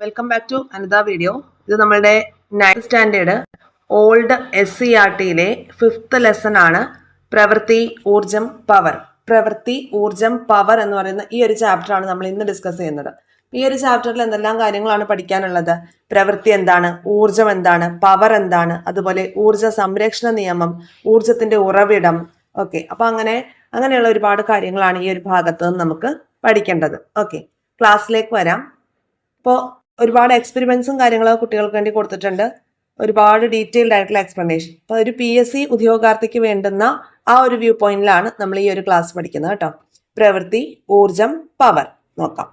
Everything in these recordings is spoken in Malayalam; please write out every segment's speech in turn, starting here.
Welcome back to another video. ഇത് നമ്മളുടെ 9th standard old SCERTയിലെ 5th lesson ആണ്. പ്രവൃത്തി, ഊർജം, പവർ. പ്രവൃത്തി, ഊർജം, പവർ എന്ന് പറയുന്ന ഈ ഒരു ചാപ്റ്റർ ആണ് നമ്മൾ ഇന്ന് ഡിസ്കസ് ചെയ്യുന്നത്. ഈ ഒരു ചാപ്റ്ററിൽ എന്തെല്ലാം കാര്യങ്ങളാണ് പഠിക്കാനുള്ളത്? പ്രവൃത്തി എന്താണ്, ഊർജം എന്താണ്, പവർ എന്താണ്, അതുപോലെ ഊർജ സംരക്ഷണ നിയമം, ഊർജത്തിന്റെ ഉറവിടം. ഓക്കെ, അപ്പൊ അങ്ങനെയുള്ള ഒരുപാട് കാര്യങ്ങളാണ് ഈ ഒരു ഭാഗത്ത് നിന്ന് നമുക്ക് പഠിക്കേണ്ടത്. ഓക്കെ, ക്ലാസ്സിലേക്ക് വരാം. ഇപ്പോൾ ഒരുപാട് എക്സ്പെരിമെന്റ്സും കാര്യങ്ങളൊക്കെ കുട്ടികൾക്ക് വേണ്ടി കൊടുത്തിട്ടുണ്ട്. ഒരുപാട് ഡീറ്റെയിൽഡ് ആയിട്ടുള്ള എക്സ്പ്ലനേഷൻ. അപ്പോൾ ഒരു PSC ഉദ്യോഗാർത്ഥിക്ക് വേണ്ടുന്ന ആ ഒരു വ്യൂ പോയിന്റിലാണ് നമ്മൾ ഈ ഒരു ക്ലാസ് പഠിക്കുന്നത് കേട്ടോ. പ്രവൃത്തി, ഊർജം, പവർ നോക്കാം.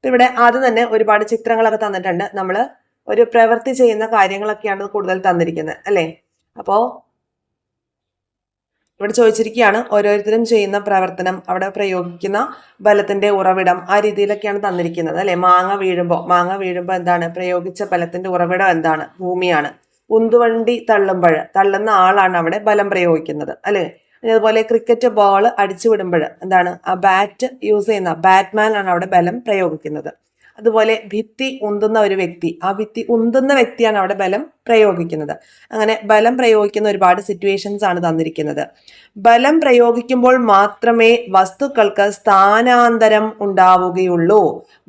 ഇവിടെ ആദ്യം തന്നെ ഒരുപാട് ചിത്രങ്ങളൊക്കെ തന്നിട്ടുണ്ട്. നമ്മൾ ഒരു പ്രവൃത്തി ചെയ്യുന്ന കാര്യങ്ങളൊക്കെയാണ് കൂടുതൽ തന്നിരിക്കുന്നത് അല്ലേ. അപ്പോൾ ഇവിടെ ചോദിച്ചിരിക്കുകയാണ് ഓരോരുത്തരും ചെയ്യുന്ന പ്രവർത്തനം, അവിടെ പ്രയോഗിക്കുന്ന ബലത്തിന്റെ ഉറവിടം, ആ രീതിയിലൊക്കെയാണ് തന്നിരിക്കുന്നത് അല്ലെ. മാങ്ങ വീഴുമ്പോൾ എന്താണ് പ്രയോഗിച്ച ബലത്തിന്റെ ഉറവിടം? എന്താണ്? ഭൂമിയാണ്. ഉന്തുവണ്ടി തള്ളുന്ന ആളാണ് അവിടെ ബലം പ്രയോഗിക്കുന്നത് അല്ലെ. അതുപോലെ ക്രിക്കറ്റ് ബോൾ അടിച്ചു വിടുമ്പോൾ എന്താണ്? ആ ബാറ്റ് യൂസ് ചെയ്യുന്ന ബാറ്റ്മാൻ ആണ് അവിടെ ബലം പ്രയോഗിക്കുന്നത്. അതുപോലെ ഭിത്തി ഉന്തുന്ന ഒരു വ്യക്തി, ആ ഭിത്തി ഉന്തുന്ന വ്യക്തിയാണ് അവിടെ ബലം പ്രയോഗിക്കുന്നത്. അങ്ങനെ ബലം പ്രയോഗിക്കുന്ന ഒരുപാട് സിറ്റുവേഷൻസ് ആണ് തന്നിരിക്കുന്നത്. ബലം പ്രയോഗിക്കുമ്പോൾ മാത്രമേ വസ്തുക്കൾക്ക് സ്ഥാനാന്തരം ഉണ്ടാവുകയുള്ളൂ.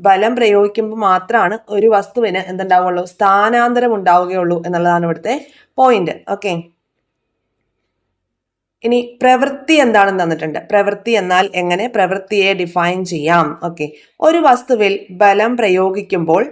ബലം പ്രയോഗിക്കുമ്പോൾ മാത്രമാണ് ഒരു വസ്തുവിന് എന്തുണ്ടാവുള്ളൂ? സ്ഥാനാന്തരം ഉണ്ടാവുകയുള്ളൂ എന്നുള്ളതാണ് ഇവിടുത്തെ പോയിന്റ്. ഓക്കെ, ഇനി പ്രവൃത്തി എന്താണെന്ന് തന്നിട്ടുണ്ട്. പ്രവൃത്തി എന്നാൽ എങ്ങനെ പ്രവൃത്തിയെ ഡിഫൈൻ ചെയ്യാം? ഓക്കെ, ഒരു വസ്തുവിൽ ബലം പ്രയോഗിക്കുമ്പോൾ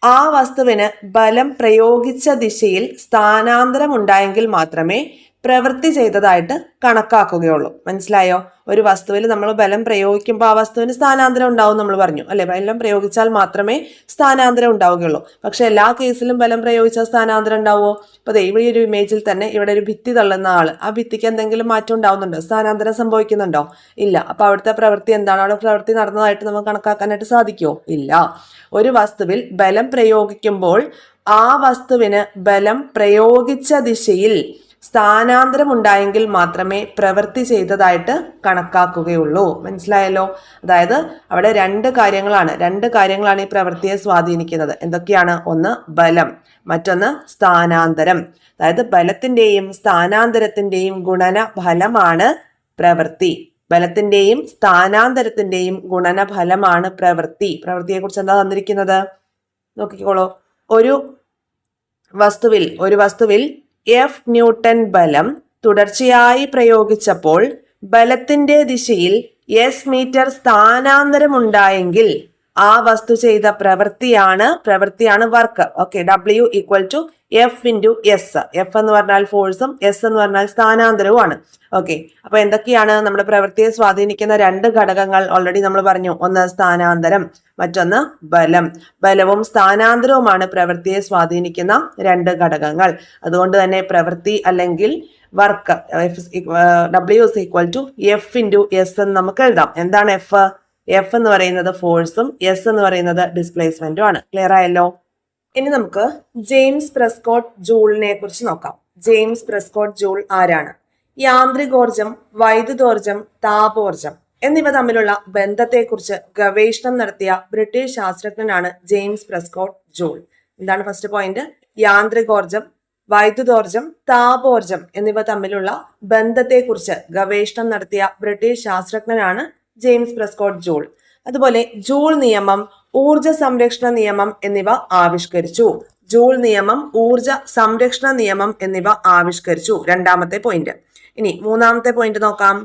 ആ വസ്തുവിന് ബലം പ്രയോഗിച്ച ദിശയിൽ സ്ഥാനാന്തരം ഉണ്ടായെങ്കിൽ മാത്രമേ പ്രവൃത്തി ചെയ്തതായിട്ട് കണക്കാക്കുകയുള്ളൂ. മനസ്സിലായോ? ഒരു വസ്തുവിൽ നമ്മൾ ബലം പ്രയോഗിക്കുമ്പോൾ ആ വസ്തുവിന് സ്ഥാനാന്തരം ഉണ്ടാവും നമ്മൾ പറഞ്ഞു അല്ലെ. ബലം പ്രയോഗിച്ചാൽ മാത്രമേ സ്ഥാനാന്തരം ഉണ്ടാവുകയുള്ളൂ. പക്ഷെ എല്ലാ കേസിലും ബലം പ്രയോഗിച്ചാൽ സ്ഥാനാന്തരം ഉണ്ടാവുമോ? ഇപ്പൊ ഈ ഒരു ഇമേജിൽ തന്നെ ഇവിടെ ഒരു ഭിത്തി തള്ളുന്ന ആള്, ആ ഭിത്തിക്ക് എന്തെങ്കിലും മാറ്റം ഉണ്ടാവുന്നുണ്ടോ? സ്ഥാനാന്തരം സംഭവിക്കുന്നുണ്ടോ? ഇല്ല. അപ്പൊ അവിടുത്തെ പ്രവൃത്തി എന്താണ്? അവിടെ പ്രവൃത്തി നടന്നതായിട്ട് നമുക്ക് കണക്കാക്കാനായിട്ട് സാധിക്കുമോ? ഇല്ല. ഒരു വസ്തുവിൽ ബലം പ്രയോഗിക്കുമ്പോൾ ആ വസ്തുവിന് ബലം പ്രയോഗിച്ച ദിശയിൽ സ്ഥാനാന്തരം ഉണ്ടായെങ്കിൽ മാത്രമേ പ്രവൃത്തി ചെയ്തതായിട്ട് കണക്കാക്കുകയുള്ളൂ. മനസ്സിലായല്ലോ? അതായത് അവിടെ രണ്ട് കാര്യങ്ങളാണ് ഈ പ്രവൃത്തിയെ സ്വാധീനിക്കുന്നത്. എന്തൊക്കെയാണ്? ഒന്ന് ബലം, മറ്റൊന്ന് സ്ഥാനാന്തരം. അതായത് ബലത്തിന്റെയും സ്ഥാനാന്തരത്തിന്റെയും ഗുണന ഫലമാണ് പ്രവൃത്തി. ബലത്തിന്റെയും സ്ഥാനാന്തരത്തിന്റെയും ഗുണന ഫലമാണ് പ്രവൃത്തി. പ്രവൃത്തിയെ കുറിച്ച് എന്താ തന്നിരിക്കുന്നത്? നോക്കിക്കോളൂ. ഒരു വസ്തുവിൽ F ന്യൂട്ടൺ ബലം തുടർച്ചയായി പ്രയോഗിച്ചപ്പോൾ ബലത്തിന്റെ ദിശയിൽ S മീറ്റർ സ്ഥാനാന്തരം ഉണ്ടായെങ്കിൽ ആ വസ്തു ചെയ്ത പ്രവൃത്തിയാണ് work. Okay, W = F × S. F എന്ന് പറഞ്ഞാൽ ഫോഴ്സും S എന്ന് പറഞ്ഞാൽ സ്ഥാനാന്തരവുമാണ്. ഓക്കെ, അപ്പൊ എന്തൊക്കെയാണ് നമ്മുടെ പ്രവൃത്തിയെ സ്വാധീനിക്കുന്ന രണ്ട് ഘടകങ്ങൾ? ഓൾറെഡി നമ്മൾ പറഞ്ഞു. ഒന്ന് സ്ഥാനാന്തരം, മറ്റൊന്ന് ബലം. ബലവും സ്ഥാനാന്തരവുമാണ് പ്രവൃത്തിയെ സ്വാധീനിക്കുന്ന രണ്ട് ഘടകങ്ങൾ. അതുകൊണ്ട് തന്നെ പ്രവൃത്തി അല്ലെങ്കിൽ വർക്ക് W = F × S എന്ന് നമുക്ക് എഴുതാം. എന്താണ് F? F എന്ന് പറയുന്നത് ഫോഴ്സും S എന്ന് പറയുന്നത് ഡിസ്പ്ലേസ്മെന്റും ആണ്. ക്ലിയർ ആയല്ലോ? ഇനി നമുക്ക് ജെയിംസ് പ്രെസ്കോട്ട് ജൂളിനെ കുറിച്ച് നോക്കാം. ജെയിംസ് പ്രെസ്കോട്ട് ജൂൾ ആരാണ്? യാന്ത്രികോർജം, വൈദ്യുതോർജം, താപോർജം എന്നിവ തമ്മിലുള്ള ബന്ധത്തെക്കുറിച്ച് ഗവേഷണം നടത്തിയ ബ്രിട്ടീഷ് ശാസ്ത്രജ്ഞനാണ് ജെയിംസ് പ്രെസ്കോട്ട് ജൂൾ. എന്താണ് ഫസ്റ്റ് പോയിന്റ്? യാന്ത്രികോർജം, വൈദ്യുതോർജം, താപോർജം എന്നിവ തമ്മിലുള്ള ബന്ധത്തെക്കുറിച്ച് ഗവേഷണം നടത്തിയ ബ്രിട്ടീഷ് ശാസ്ത്രജ്ഞനാണ് ജെയിംസ് പ്രെസ്കോട്ട് ജൂൾ. അതുപോലെ ജൂൾ നിയമം, ഊർജ സംരക്ഷണ നിയമം എന്നിവ ആവിഷ്കരിച്ചു. ജൂൾ നിയമം, ഊർജ സംരക്ഷണ നിയമം എന്നിവ ആവിഷ്കരിച്ചു. രണ്ടാമത്തെ പോയിന്റ്. ഇനി മൂന്നാമത്തെ പോയിന്റ് നോക്കാം.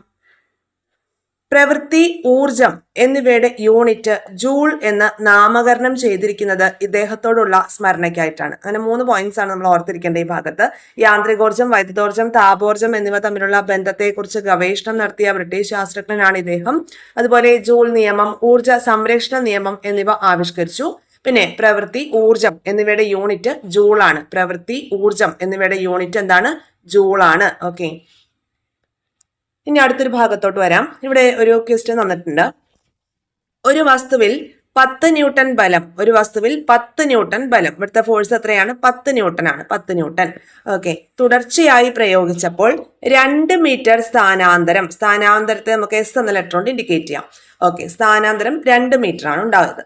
പ്രവൃത്തി, ഊർജം എന്നിവയുടെ യൂണിറ്റ് ജൂൾ എന്ന് നാമകരണം ചെയ്തിരിക്കുന്നത് ഇദ്ദേഹത്തോടുള്ള സ്മരണയ്ക്കായിട്ടാണ്. അങ്ങനെ 3 പോയിന്റ്സ് ആണ് നമ്മൾ ഓർത്തിരിക്കേണ്ട ഈ ഭാഗത്ത്. യാന്ത്രികോർജം, വൈദ്യുതോർജം, താപോർജം എന്നിവ തമ്മിലുള്ള ബന്ധത്തെക്കുറിച്ച് ഗവേഷണം നടത്തിയ ബ്രിട്ടീഷ് ശാസ്ത്രജ്ഞനാണ് ഇദ്ദേഹം. അതുപോലെ ജൂൾ നിയമം, ഊർജ സംരക്ഷണ നിയമം എന്നിവ ആവിഷ്കരിച്ചു. പിന്നെ പ്രവൃത്തി, ഊർജം എന്നിവയുടെ യൂണിറ്റ് ജൂളാണ്. പ്രവൃത്തി, ഊർജം എന്നിവയുടെ യൂണിറ്റ് എന്താണ്? ജൂളാണ്. ഓക്കെ, ഇനി അടുത്തൊരു ഭാഗത്തോട്ട് വരാം. ഇവിടെ ഒരു ക്വസ്റ്റ്യൻ തന്നിട്ടുണ്ട്. ഒരു വസ്തുവിൽ 10 ന്യൂട്ടൺ ബലം, ഇവിടുത്തെ ഫോഴ്സ് എത്രയാണ്? 10 ന്യൂട്ടൺ ആണ്. 10 ന്യൂട്ടൺ. ഓക്കെ, തുടർച്ചയായി പ്രയോഗിച്ചപ്പോൾ 2 മീറ്റർ സ്ഥാനാന്തരത്തെ നമുക്ക് S എന്ന ലെറ്റർ കൊണ്ട് ഇൻഡിക്കേറ്റ് ചെയ്യാം. ഓക്കെ, സ്ഥാനാന്തരം 2 മീറ്റർ ആണ് ഉണ്ടാകുന്നത്.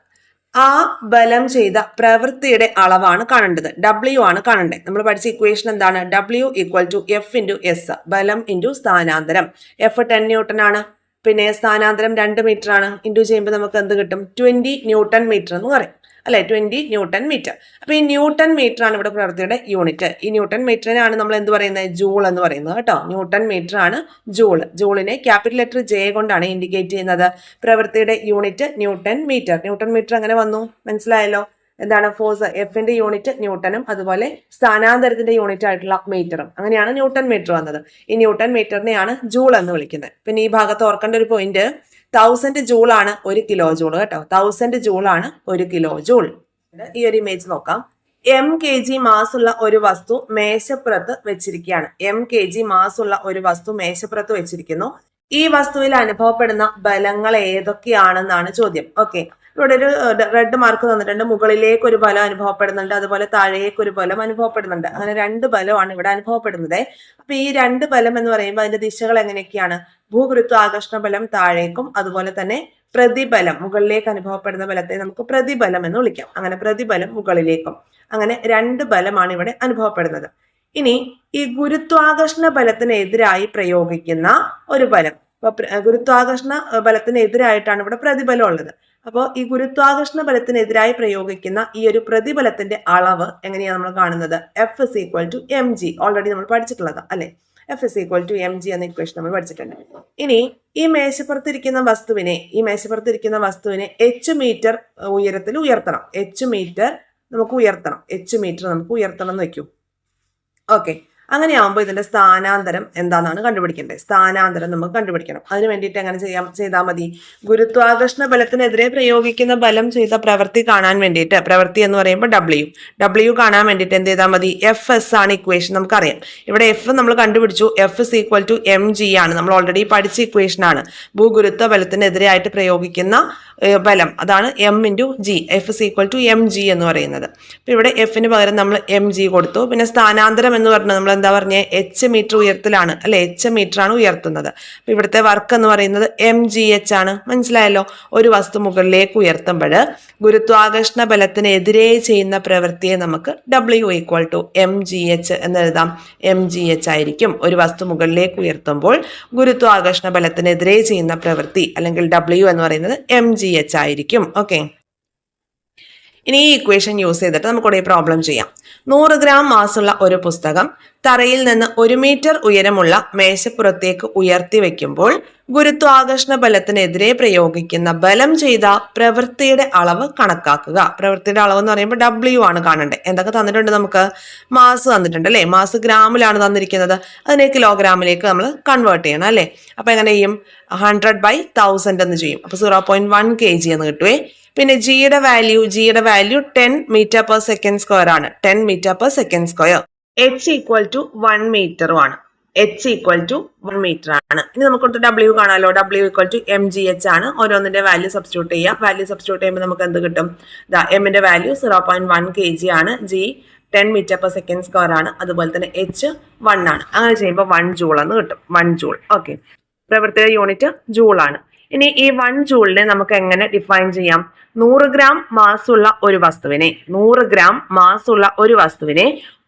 ആ ബലം ചെയ്ത പ്രവൃത്തിയുടെ അളവാണ് കാണേണ്ടത്. W ആണ് കാണേണ്ടത്. നമ്മൾ പഠിച്ച ഇക്വേഷൻ എന്താണ്? W equal to F into S, ബലം ഇൻറ്റു സ്ഥാനാന്തരം. F 10 ന്യൂട്ടൺ ആണ്, പിന്നെ സ്ഥാനാന്തരം 2 മീറ്റർ ആണ്. ഇൻറ്റു ചെയ്യുമ്പോൾ നമുക്ക് എന്ത് കിട്ടും? 20 ന്യൂട്ടൺ മീറ്റർ എന്ന് പറയും അല്ലെ, 20 ന്യൂട്ടൺ മീറ്റർ. അപ്പൊ ഈ ന്യൂട്ടൺ മീറ്റർ ആണ് ഇവിടെ പ്രവൃത്തിയുടെ യൂണിറ്റ്. ഈ ന്യൂട്ടൺ മീറ്ററിനാണ് നമ്മൾ എന്ത് പറയുന്നത്? ജൂൾ എന്ന് പറയുന്നത് കേട്ടോ. ന്യൂട്ടൺ മീറ്റർ ആണ് ജൂൾ. ജൂളിനെ ക്യാപിറ്റൽ ലെറ്റർ J കൊണ്ടാണ് ഇൻഡിക്കേറ്റ് ചെയ്യുന്നത്. പ്രവൃത്തിയുടെ unit newton metre. Newton metre അങ്ങനെ വന്നു, മനസ്സിലായല്ലോ. എന്താണ്? ഫോഴ്സ് എഫിന്റെ യൂണിറ്റ് ന്യൂട്ടനും അതുപോലെ സ്ഥാനാന്തരത്തിന്റെ യൂണിറ്റ് ആയിട്ടുള്ള മീറ്ററും. അങ്ങനെയാണ് ന്യൂട്ടൺ മീറ്റർ വന്നത്. ഈ ന്യൂട്ടൺ മീറ്ററിനെയാണ് ജൂൾ എന്ന് വിളിക്കുന്നത്. പിന്നെ ഈ ഭാഗത്ത് ഓർക്കേണ്ട ഒരു പോയിന്റ്, 1000 ജൂൾ ആണ് 1 കിലോ ജൂൾ കേട്ടോ. 1000 ജൂൾ ആണ് 1 കിലോ ജൂൾ. ഈ ഒരു ഇമേജ് നോക്കാം. mkg മാസുള്ള ഒരു വസ്തു മേശപ്പുറത്ത് വെച്ചിരിക്കുകയാണ്. mkg മാസുള്ള ഒരു വസ്തു മേശപ്പുറത്ത് വെച്ചിരിക്കുന്നു. ഈ വസ്തുവിൽ അനുഭവപ്പെടുന്ന ബലങ്ങൾ ഏതൊക്കെയാണെന്നാണ് ചോദ്യം. ഓക്കെ, ഇവിടെ ഒരു റെഡ് മാർക്ക് തന്നിട്ടുണ്ട്. മുകളിലേക്ക് ഒരു ബലം അനുഭവപ്പെടുന്നുണ്ട്, അതുപോലെ താഴേക്ക് ഒരു ബലം അനുഭവപ്പെടുന്നുണ്ട്. അങ്ങനെ 2 ബലമാണ് ഇവിടെ അനുഭവപ്പെടുന്നത്. അപ്പൊ ഈ 2 ബലം എന്ന് പറയുമ്പോൾ അതിന്റെ ദിശകൾ എങ്ങനെയൊക്കെയാണ്? ഭൂഗുരുത്വാകർഷണ ബലം താഴേക്കും അതുപോലെ തന്നെ പ്രതിബലം, മുകളിലേക്ക് അനുഭവപ്പെടുന്ന ബലത്തെ നമുക്ക് പ്രതിബലം എന്ന് വിളിക്കാം. അങ്ങനെ പ്രതിബലം മുകളിലേക്കും, അങ്ങനെ 2 ബലമാണ് ഇവിടെ അനുഭവപ്പെടുന്നത്. ഇനി ഈ ഗുരുത്വാകർഷണ ബലത്തിനെതിരായി പ്രയോഗിക്കുന്ന ഒരു ബലം, ഗുരുത്വാകർഷണ ബലത്തിനെതിരായിട്ടാണ് ഇവിടെ പ്രതിബലം ഉള്ളത്. അപ്പോൾ ഈ ഗുരുത്വാകർഷണ ബലത്തിനെതിരായി പ്രയോഗിക്കുന്ന ഈ ഒരു പ്രതിബലത്തിന്റെ അളവ് എങ്ങനെയാണ് നമ്മൾ കാണുന്നത്? F is equal to mg. Already നമ്മൾ പഠിച്ചിട്ടുള്ളത് അല്ലെ. F is equal to mg എന്ന ഇക്വേഷൻ നമ്മൾ പഠിച്ചിട്ടുണ്ട്. ഇനി ഈ മേശപ്പുറത്തിരിക്കുന്ന വസ്തുവിനെ h മീറ്റർ ഉയരത്തിൽ ഉയർത്തണം. h മീറ്റർ നമുക്ക് ഉയർത്തണം എന്ന് വെക്കൂ. ഓക്കെ, അങ്ങനെയാവുമ്പോൾ ഇതിന്റെ സ്ഥാനാന്തരം എന്താണെന്നാണ് കണ്ടുപിടിക്കേണ്ടത്. സ്ഥാനാന്തരം നമുക്ക് കണ്ടുപിടിക്കണം. അതിന് വേണ്ടിയിട്ട് എങ്ങനെ ചെയ്താൽ മതി? ഗുരുത്വാകർഷണ ബലത്തിനെതിരെ പ്രയോഗിക്കുന്ന ബലം ചെയ്ത പ്രവൃത്തി കാണാൻ വേണ്ടിയിട്ട്, പ്രവൃത്തി എന്ന് പറയുമ്പോൾ W കാണാൻ വേണ്ടിയിട്ട് എന്ത് ചെയ്താൽ മതി? FS ആണ് ഇക്വേഷൻ, നമുക്കറിയാം. ഇവിടെ F നമ്മൾ കണ്ടുപിടിച്ചു. F is equal to mg ആണ്. നമ്മൾ ഓൾറെഡി പഠിച്ച ഇക്വേഷൻ ആണ്. ഭൂഗുരുത്വ ബലത്തിനെതിരായിട്ട് പ്രയോഗിക്കുന്ന ബലം, അതാണ് m into G. F is equal to mg എന്ന് പറയുന്നത്. അപ്പൊ ഇവിടെ Fന് പകരം നമ്മൾ mg കൊടുത്തു. പിന്നെ സ്ഥാനാന്തരം എന്ന് പറഞ്ഞാൽ നമ്മൾ എന്താ പറഞ്ഞേ? h മീറ്റർ ഉയരത്തിലാണ് അല്ലെ, h മീറ്റർ ആണ് ഉയർത്തുന്നത്. അപ്പൊ ഇവിടുത്തെ വർക്ക് എന്ന് പറയുന്നത് mgh ആണ്. മനസ്സിലായല്ലോ. ഒരു വസ്തു മുകളിലേക്ക് ഉയർത്തുമ്പോൾ ഗുരുത്വാകർഷണ ബലത്തിനെതിരെ ചെയ്യുന്ന പ്രവൃത്തിയെ നമുക്ക് W ഈക്വൽ ടു mgh എന്ന് എഴുതാം. mgh ആയിരിക്കും. ഒരു വസ്തു മുകളിലേക്ക് ഉയർത്തുമ്പോൾ ഗുരുത്വാകർഷണ ബലത്തിനെതിരെ ചെയ്യുന്ന പ്രവൃത്തി അല്ലെങ്കിൽ W എന്ന് പറയുന്നത് mgh ആയിരിക്കും. ഓക്കെ, ഇനി ഈ ഇക്വേഷൻ യൂസ് ചെയ്തിട്ട് നമുക്കിവിടെ പ്രോബ്ലം ചെയ്യാം. 100 ഗ്രാം മാസുള്ള ഒരു പുസ്തകം തറയിൽ നിന്ന് 1 മീറ്റർ ഉയരമുള്ള മേശപ്പുറത്തേക്ക് ഉയർത്തി വെക്കുമ്പോൾ ഗുരുത്വാകർഷണ ബലത്തിനെതിരെ പ്രയോഗിക്കുന്ന ബലം ചെയ്ത പ്രവൃത്തിയുടെ അളവ് കണക്കാക്കുക. പ്രവൃത്തിയുടെ അളവ് എന്ന് പറയുമ്പോൾ W ആണ് കാണേണ്ടത്. എന്തൊക്കെ തന്നിട്ടുണ്ട്? നമുക്ക് മാസ് തന്നിട്ടുണ്ട് അല്ലെ. മാസ് ഗ്രാമിലാണ് തന്നിരിക്കുന്നത്. അതിനെ കിലോഗ്രാമിലേക്ക് നമ്മൾ കൺവേർട്ട് ചെയ്യണം അല്ലെ. അപ്പൊ എങ്ങനെ ചെയ്യും? 100/1000 എന്ന് ചെയ്യും. അപ്പൊ 0.1 kg എന്ന് കിട്ടുവേ. പിന്നെ ജിയുടെ value 10 metre per second square ആണ്. 10 metre per second square. h equal to 1 മീറ്ററും ആണ്. ഇനി നമുക്ക് W കാണാലോ. W ഈക്വൽ ടു mgh ആണ്. ഓരോന്നിന്റെ വാല്യൂ സബ്സ്റ്റിറ്റ്യൂട്ട് ചെയ്യാം. വാല്യൂ സബ്സ്റ്റിറ്റ്യൂട്ട് ചെയ്യുമ്പോൾ നമുക്ക് എന്ത് കിട്ടും? എമ്മിന്റെ വാല്യൂ 0.1 kg ആണ്. G 10 metre per second square ആണ്. അതുപോലെ തന്നെ h 1 ആണ്. അങ്ങനെ ചെയ്യുമ്പോൾ 1 ജൂൾ എന്ന് കിട്ടും. 1 ജൂൾ. ഓക്കെ, പ്രവൃത്തിയുടെ യൂണിറ്റ് ജൂൾ ആണ്. ഇനി ഈ 1 ജൂളിനെ നമുക്ക് എങ്ങനെ ഡിഫൈൻ ചെയ്യാം? 100 ഗ്രാം മാസുള്ള ഒരു വസ്തുവിനെ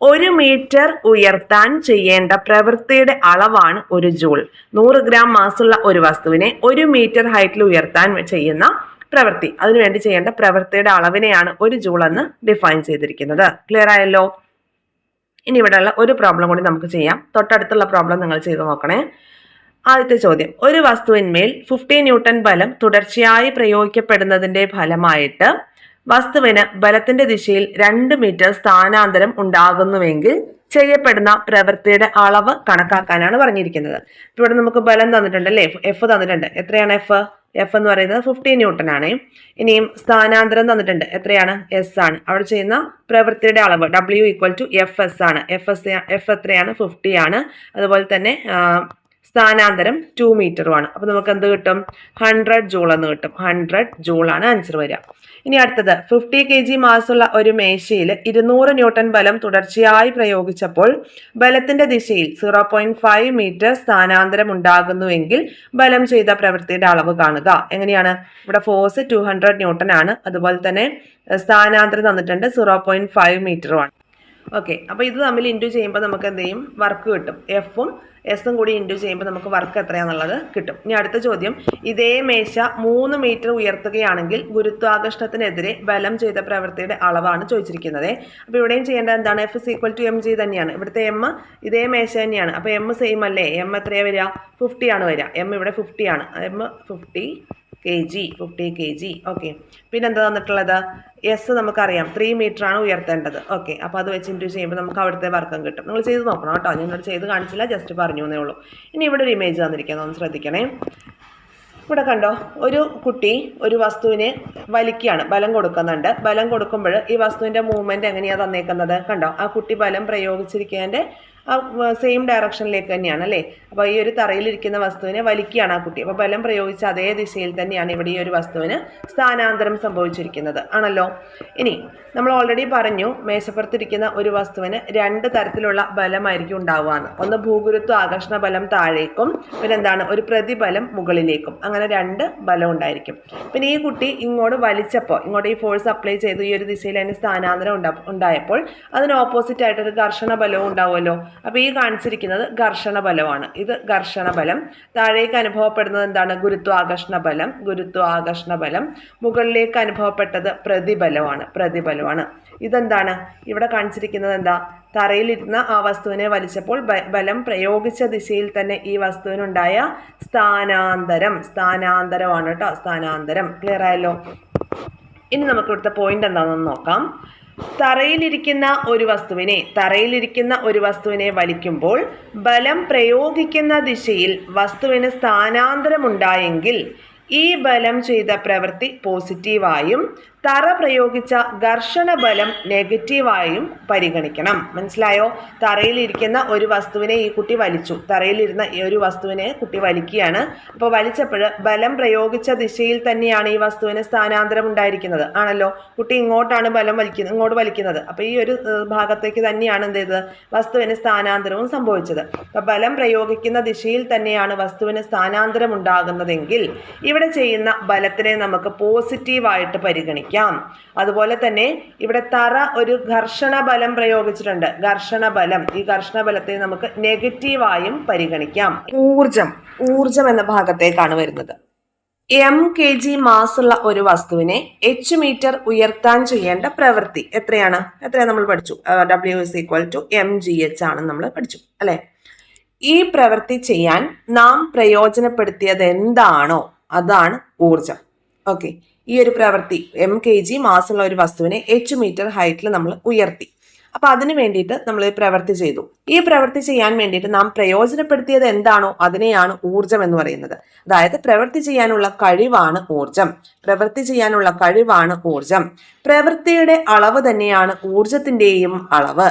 1 മീറ്റർ ഉയർത്താൻ ചെയ്യേണ്ട പ്രവൃത്തിയുടെ അളവാണ് 1 ജൂൾ. 100 ഗ്രാം മാസുള്ള ഒരു വസ്തുവിനെ 1 മീറ്റർ ഹൈറ്റിൽ ഉയർത്താൻ ചെയ്യുന്ന പ്രവൃത്തി, അതിനുവേണ്ടി ചെയ്യേണ്ട പ്രവൃത്തിയുടെ അളവിനെയാണ് 1 ജൂൾ എന്ന് ഡിഫൈൻ ചെയ്തിരിക്കുന്നത്. ക്ലിയർ ആയല്ലോ? ഇനി ഇവിടെയുള്ള ഒരു പ്രോബ്ലം കൂടി നമുക്ക് ചെയ്യാം. തൊട്ടടുത്തുള്ള പ്രോബ്ലം നിങ്ങൾ ചെയ്ത് നോക്കണേ. ആദ്യത്തെ ചോദ്യം, ഒരു വസ്തുവിന്മേൽ 50 ന്യൂട്ടൺ ബലം തുടർച്ചയായി പ്രയോഗിക്കപ്പെടുന്നതിന്റെ ഫലമായിട്ട് വസ്തുവിന് ബലത്തിന്റെ ദിശയിൽ 2 മീറ്റർ സ്ഥാനാന്തരം ഉണ്ടാകുന്നുവെങ്കിൽ ചെയ്യപ്പെടുന്ന പ്രവൃത്തിയുടെ അളവ് കണക്കാക്കാനാണ് പറഞ്ഞിരിക്കുന്നത്. ഇവിടെ നമുക്ക് ബലം തന്നിട്ടുണ്ട് അല്ലേ, F തന്നിട്ടുണ്ട്. എത്രയാണ് F എന്ന് പറയുന്നത് 50 ന്യൂട്ടൺ ആണ്. ഇനിയും സ്ഥാനാന്തരം തന്നിട്ടുണ്ട്. എത്രയാണ്? S ആണ്. അവിടെ ചെയ്യുന്ന പ്രവൃത്തിയുടെ അളവ് W ഈക്വൽ ടു FS ആണ്. F എത്രയാണ്? 50 ആണ്. അതുപോലെ തന്നെ സ്ഥാനാന്തരം 2 മീറ്ററുമാണ്. അപ്പൊ നമുക്ക് എന്ത് കിട്ടും? 100 ജൂൾ എന്ന് കിട്ടും. 100 ജൂൾ ആണ് ആൻസർ വരിക. ഇനി അടുത്തത് 50 kg മാസുള്ള ഒരു മേശയിൽ 200 ന്യൂട്ടൺ ബലം തുടർച്ചയായി പ്രയോഗിച്ചപ്പോൾ ബലത്തിന്റെ ദിശയിൽ 0.5 മീറ്റർ സ്ഥാനാന്തരം ഉണ്ടാകുന്നുവെങ്കിൽ ബലം ചെയ്ത പ്രവൃത്തിയുടെ അളവ് കാണുക. എങ്ങനെയാണ്? ഇവിടെ ഫോഴ്സ് 200 ന്യൂട്ടൺ ആണ്, അതുപോലെ തന്നെ സ്ഥാനാന്തരം തന്നിട്ടുണ്ട് 0.5 മീറ്ററുമാണ്. ഓക്കെ, അപ്പൊ ഇത് തമ്മിൽ ഇൻറ്റു ചെയ്യുമ്പോൾ നമുക്ക് എന്ത് ചെയ്യും? വർക്ക് കിട്ടും. എഫും എസും കൂടി ഇൻറ്റു ചെയ്യുമ്പോൾ നമുക്ക് വർക്ക് എത്രയാണെന്നുള്ളത് കിട്ടും. ഇനി അടുത്ത ചോദ്യം, ഇതേ മേശ 3 മീറ്റർ ഉയർത്തുകയാണെങ്കിൽ ഗുരുത്വാകർഷണത്തിനെതിരെ ബലം ചെയ്ത പ്രവൃത്തിയുടെ അളവാണ് ചോദിച്ചിരിക്കുന്നത്. അപ്പോൾ ഇവിടെയും ചെയ്യേണ്ടത് എന്താണ്? F is equal to M G തന്നെയാണ്. ഇവിടുത്തെ എം ഇതേ മേശ തന്നെയാണ്. അപ്പോൾ എം സെയിം അല്ലേ? എം എത്രയാണ് വരിക? 50 ആണ് വരിക. എം ഇവിടെ 50 ആണ്. M 50 kg. ഓക്കെ, പിന്നെന്താ തന്നിട്ടുള്ളത്? എസ് നമുക്കറിയാം 3 മീറ്റർ ആണ് ഉയർത്തേണ്ടത്. ഓക്കെ, അപ്പോൾ അത് വെച്ച് ഇൻറ്റു ചെയ്യുമ്പോൾ നമുക്ക് അവിടുത്തെ വർക്കം കിട്ടും. നിങ്ങൾ ചെയ്ത് നോക്കണം കേട്ടോ, ഞാനോട് ചെയ്ത് കാണിച്ചില്ല, ജസ്റ്റ് പറഞ്ഞു എന്നേ ഉള്ളൂ. ഇനി ഇവിടെ ഒരു ഇമേജ് തന്നിരിക്കുന്നത് ഒന്ന് ശ്രദ്ധിക്കണേ. ഇവിടെ കണ്ടോ, ഒരു കുട്ടി ഒരു വസ്തുവിനെ വലിക്കുകയാണ്, ബലം കൊടുക്കുന്നുണ്ട്. ബലം കൊടുക്കുമ്പോൾ ഈ വസ്തുവിൻ്റെ മൂവ്മെൻറ്റ് എങ്ങനെയാണ് തന്നേക്കുന്നത്? കണ്ടോ, ആ കുട്ടി ബലം പ്രയോഗിച്ചിരിക്കുന്നതിൻ്റെ ആ സെയിം ഡയറക്ഷനിലേക്ക് തന്നെയാണ് അല്ലേ? അപ്പോൾ ഈ ഒരു തറയിലിരിക്കുന്ന വസ്തുവിനെ വലിക്കുകയാണ് ആ കുട്ടി. അപ്പോൾ ബലം പ്രയോഗിച്ച അതേ ദിശയിൽ തന്നെയാണ് ഇവിടെ ഈ ഒരു വസ്തുവിന് സ്ഥാനാന്തരം സംഭവിച്ചിരിക്കുന്നത് ആണല്ലോ. ഇനി നമ്മൾ ഓൾറെഡി പറഞ്ഞു, മേശപ്പുറത്തിരിക്കുന്ന ഒരു വസ്തുവിന് 2 തരത്തിലുള്ള ബലമായിരിക്കും ഉണ്ടാവുകയെന്ന്. ഒന്ന് ഭൂഗുരുത്വ ആകർഷണ ബലം താഴേക്കും, പിന്നെ എന്താണ്? ഒരു പ്രതിബലം മുകളിലേക്കും. അങ്ങനെ 2 ബലം ഉണ്ടായിരിക്കും. പിന്നെ ഈ കുട്ടി ഇങ്ങോട്ട് വലിച്ചപ്പോൾ, ഇങ്ങോട്ട് ഈ ഫോഴ്സ് അപ്ലൈ ചെയ്തു, ഈ ഒരു ദിശയിൽ അതിന് സ്ഥാനാന്തരം ഉണ്ടായപ്പോൾ അതിന് ഓപ്പോസിറ്റ് ആയിട്ടൊരു ഘർഷണ ബലവും ഉണ്ടാവുമല്ലോ. അപ്പോൾ ഈ കാണിച്ചിരിക്കുന്നത് ഘർഷണ ബലമാണ്. ഇത് ഘർഷണ ബലം. താഴേക്ക് അനുഭവപ്പെടുന്നത് എന്താണ്? ഗുരുത്വാകർഷണ ബലം. മുകളിലേക്ക് അനുഭവപ്പെട്ടത് പ്രതിബലമാണ്. ഇതെന്താണ്? ഇവിടെ കാണിച്ചിരിക്കുന്നത് എന്താ? തറയിലിരുന്ന ആ വസ്തുവിനെ വലിച്ചപ്പോൾ ബലം പ്രയോഗിച്ച ദിശയിൽ തന്നെ ഈ വസ്തുവിനുണ്ടായ സ്ഥാനാന്തരമാണ് കേട്ടോ. സ്ഥാനാന്തരം. ക്ലിയർ ആയല്ലോ? ഇനി നമുക്ക് ഇവിടുത്തെ പോയിന്റ് എന്താണെന്ന് നോക്കാം. തറയിലിരിക്കുന്ന ഒരു വസ്തുവിനെ വലിക്കുമ്പോൾ ബലം പ്രയോഗിക്കുന്ന ദിശയിൽ വസ്തുവിന് സ്ഥാനാന്തരമുണ്ടായെങ്കിൽ ഈ ബലം ചെയ്ത പ്രവൃത്തി പോസിറ്റീവായും തറ പ്രയോഗിച്ച ഘർഷണ ബലം നെഗറ്റീവായും പരിഗണിക്കണം. മനസ്സിലായോ? തറയിലിരിക്കുന്ന ഒരു വസ്തുവിനെ ഈ കുട്ടി വലിച്ചു. തറയിലിരുന്ന ഈ ഒരു വസ്തുവിനെ കുട്ടി വലിക്കുകയാണ്. അപ്പോൾ വലിച്ചപ്പോൾ ബലം പ്രയോഗിച്ച ദിശയിൽ തന്നെയാണ് ഈ വസ്തുവിന് സ്ഥാനാന്തരം ഉണ്ടായിരിക്കുന്നത് ആണല്ലോ. കുട്ടി ഇങ്ങോട്ടാണ് ഇങ്ങോട്ട് വലിക്കുന്നത്. അപ്പോൾ ഈ ഒരു ഭാഗത്തേക്ക് തന്നെയാണ് എന്ത് ചെയ്തത്? വസ്തുവിന് സ്ഥാനാന്തരവും സംഭവിച്ചത്. അപ്പോൾ ബലം പ്രയോഗിക്കുന്ന ദിശയിൽ തന്നെയാണ് വസ്തുവിന് സ്ഥാനാന്തരം ഉണ്ടാകുന്നതെങ്കിൽ ഇവിടെ ചെയ്യുന്ന ബലത്തിനെ നമുക്ക് പോസിറ്റീവായിട്ട് പരിഗണിക്കാം. അതുപോലെ തന്നെ ഇവിടെ തറ ഒരു ഘർഷണ ബലം പ്രയോഗിച്ചിട്ടുണ്ട്. ഈ ഘർഷണ ബലത്തെ നമുക്ക് നെഗറ്റീവായും പരിഗണിക്കാം. ഊർജം എന്ന ഭാഗത്തേക്കാണ് വരുന്നത്. mkg മാസുള്ള ഒരു വസ്തുവിനെ h മീറ്റർ ഉയർത്താൻ ചെയ്യേണ്ട പ്രവൃത്തി എത്രയാണ് നമ്മൾ പഠിച്ചു? W is equal to mgh ആണ് നമ്മൾ പഠിച്ചു അല്ലെ? ഈ പ്രവൃത്തി ചെയ്യാൻ നാം പ്രയോജനപ്പെടുത്തിയത് എന്താണോ അതാണ് ഊർജം. ഓക്കെ, ഈ ഒരു പ്രവൃത്തി mkg മാസുള്ള ഒരു വസ്തുവിനെ h മീറ്റർ ഹൈറ്റിൽ നമ്മൾ ഉയർത്തി. അപ്പൊ അതിനു വേണ്ടിയിട്ട് നമ്മൾ ഈ പ്രവൃത്തി ചെയ്തു. ഈ പ്രവൃത്തി ചെയ്യാൻ വേണ്ടിയിട്ട് നാം പ്രയോജനപ്പെടുത്തിയത് എന്താണോ അതിനെയാണ് ഊർജം എന്ന് പറയുന്നത്. അതായത് പ്രവൃത്തി ചെയ്യാനുള്ള കഴിവാണ് ഊർജം. പ്രവൃത്തിയുടെ അളവ് തന്നെയാണ് ഊർജത്തിന്റെയും അളവ്.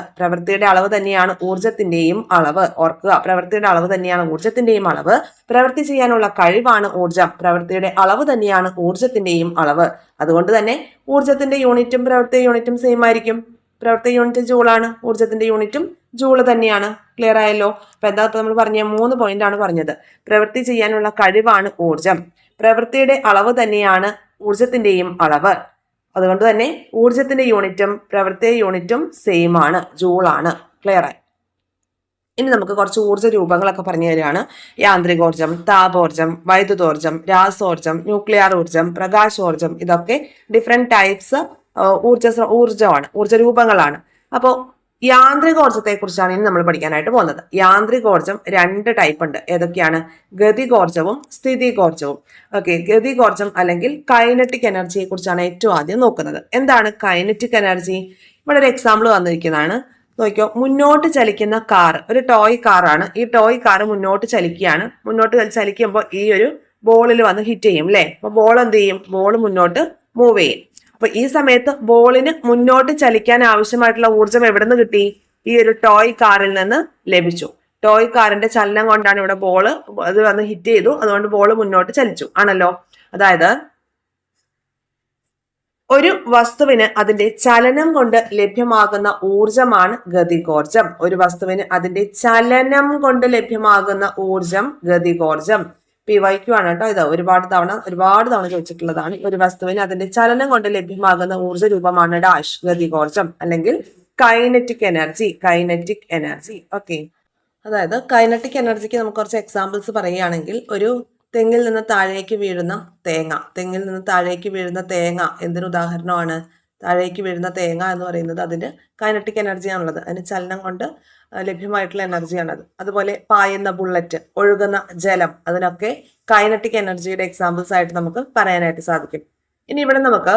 ഓർക്കുക, പ്രവൃത്തിയുടെ അളവ് തന്നെയാണ് ഊർജത്തിന്റെയും അളവ്. പ്രവൃത്തി ചെയ്യാനുള്ള കഴിവാണ് ഊർജം. പ്രവൃത്തിയുടെ അളവ് തന്നെയാണ് ഊർജത്തിന്റെയും അളവ്. അതുകൊണ്ട് തന്നെ ഊർജത്തിന്റെ യൂണിറ്റും പ്രവൃത്തി യൂണിറ്റും സെയിം ആയിരിക്കും. പ്രവൃത്തി യൂണിറ്റ് ജൂളാണ്, ഊർജത്തിന്റെ യൂണിറ്റും ജൂള് തന്നെയാണ്. ക്ലിയർ ആയല്ലോ? അപ്പൊ എന്താ നമ്മൾ പറഞ്ഞ 3 പോയിന്റ് ആണ് പറഞ്ഞത്. പ്രവൃത്തി ചെയ്യാനുള്ള കഴിവാണ് ഊർജം. പ്രവൃത്തിയുടെ അളവ് തന്നെയാണ് ഊർജത്തിന്റെയും അളവ്. അതുകൊണ്ട് തന്നെ ഊർജത്തിന്റെ യൂണിറ്റും പ്രവൃത്തി യൂണിറ്റും സെയിം ആണ്, ജൂളാണ്. ക്ലിയർ ആയി? ഇനി നമുക്ക് കുറച്ച് ഊർജ്ജ രൂപങ്ങളൊക്കെ പറഞ്ഞു തരികയാണ്. യാന്ത്രികോർജം, താപോർജം, വൈദ്യുതോർജം, രാസോർജം, ന്യൂക്ലിയർ ഊർജം, പ്രകാശോർജം. ഇതൊക്കെ ഡിഫറെന്റ് ടൈപ്സ് ഊർജമാണ്, ഊർജ്ജ രൂപങ്ങളാണ്. അപ്പോൾ യാന്ത്രികോർജത്തെ കുറിച്ചാണ് ഇനി നമ്മൾ പഠിക്കാനായിട്ട് പോകുന്നത്. യാന്ത്രികോർജം 2 ടൈപ്പ് ഉണ്ട്. ഏതൊക്കെയാണ്? ഗതികോർജവും സ്ഥിതികോർജവും. ഓക്കെ, ഗതികോർജം അല്ലെങ്കിൽ കൈനറ്റിക് എനർജിയെ കുറിച്ചാണ് ഏറ്റവും ആദ്യം നോക്കുന്നത്. എന്താണ് കൈനറ്റിക് എനർജി? ഇവിടെ ഒരു എക്സാമ്പിൾ വന്നിരിക്കുന്നതാണ്. നോക്കിയോ, മുന്നോട്ട് ചലിക്കുന്ന കാർ, ഒരു ടോയ് കാറാണ്. ഈ ടോയ് കാർ മുന്നോട്ട് ചലിക്കുകയാണ്. മുന്നോട്ട് ചലിക്കുമ്പോൾ ഈ ഒരു ബോളിൽ വന്ന് ഹിറ്റ് ചെയ്യും അല്ലേ? അപ്പോൾ ബോൾ എന്ത് ചെയ്യും? ബോൾ മുന്നോട്ട് മൂവ് ചെയ്യും. അപ്പൊ ഈ സമയത്ത് ബോളിന് മുന്നോട്ട് ചലിക്കാൻ ആവശ്യമായിട്ടുള്ള ഊർജം എവിടെ നിന്ന് കിട്ടി? ഈ ഒരു ടോയ് കാറിൽ നിന്ന് ലഭിച്ചു. ടോയ് കാറിന്റെ ചലനം കൊണ്ടാണ് ഇവിടെ ബോൾ അത് വന്ന് ഹിറ്റ് ചെയ്തു, അതുകൊണ്ട് ബോൾ മുന്നോട്ട് ചലിച്ചു ആണല്ലോ. അതായത് ഒരു വസ്തുവിന് അതിന്റെ ചലനം കൊണ്ട് ലഭ്യമാകുന്ന ഊർജമാണ് ഗതികോർജം. ഒരു വസ്തുവിന് അതിന്റെ ചലനം കൊണ്ട് ലഭ്യമാകുന്ന ഊർജം ഗതികോർജം. PYQ ആണ് കേട്ടോ. ഇത് ഒരുപാട് തവണ ചോദിച്ചിട്ടുള്ളതാണ്. ഒരു വസ്തുവിന് അതിന്റെ ചലനം കൊണ്ട് ലഭ്യമാകുന്ന ഊർജ രൂപമാണ് ഡാഷ് ഗതികോർജം അല്ലെങ്കിൽ കൈനറ്റിക് എനർജി. ഓക്കെ, അതായത് കൈനറ്റിക് എനർജിക്ക് നമുക്ക് കുറച്ച് എക്സാമ്പിൾസ് പറയുകയാണെങ്കിൽ, ഒരു തെങ്ങിൽ നിന്ന് താഴേക്ക് വീഴുന്ന തേങ്ങ എന്തിനു ഉദാഹരണമാണ്? താഴേക്ക് വീഴുന്ന തേങ്ങ എന്ന് പറയുന്നത് അതിന്റെ കൈനറ്റിക് എനർജിയാണുള്ളത്. അതിന് ചലനം കൊണ്ട് ലഭ്യമായിട്ടുള്ള എനർജിയാണത്. അതുപോലെ പായുന്ന ബുള്ളറ്റ്, ഒഴുകുന്ന ജലം, അതിനൊക്കെ കൈനറ്റിക് എനർജിയുടെ എക്സാമ്പിൾസ് ആയിട്ട് നമുക്ക് പറയാനായിട്ട് സാധിക്കും. ഇനി ഇവിടെ നമുക്ക്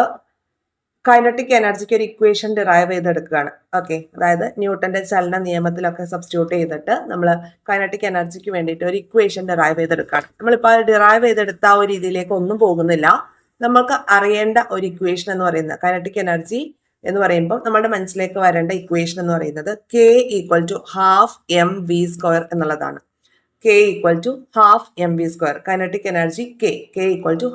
കൈനറ്റിക് എനർജിക്ക് ഒരു ഇക്വേഷൻ ഡിറൈവ് ചെയ്തെടുക്കുകയാണ്. ഓക്കെ, അതായത് ന്യൂട്ടന്റെ ചലന നിയമത്തിലൊക്കെ സബ്സ്റ്റിറ്റ്യൂട്ട് ചെയ്തിട്ട് നമ്മൾ കൈനറ്റിക് എനർജിക്ക് വേണ്ടിയിട്ട് ഒരു ഇക്വേഷൻ ഡിറൈവ് ചെയ്തെടുക്കുകയാണ്. നമ്മളിപ്പോൾ ഡിറൈവ് ചെയ്തെടുത്ത ആ ഒരു രീതിയിലേക്ക് ഒന്നും പോകുന്നില്ല. നമുക്ക് അറിയേണ്ട ഒരു ഇക്വേഷൻ എന്ന് പറയുന്നത്, കൈനറ്റിക് എനർജി എന്ന് പറയുമ്പോൾ നമ്മുടെ മനസ്സിലേക്ക് വരേണ്ട ഇക്വേഷൻ എന്ന് പറയുന്നത് K = ½ mv² എന്നുള്ളതാണ്. K = ½ mv². Kinetic energy K =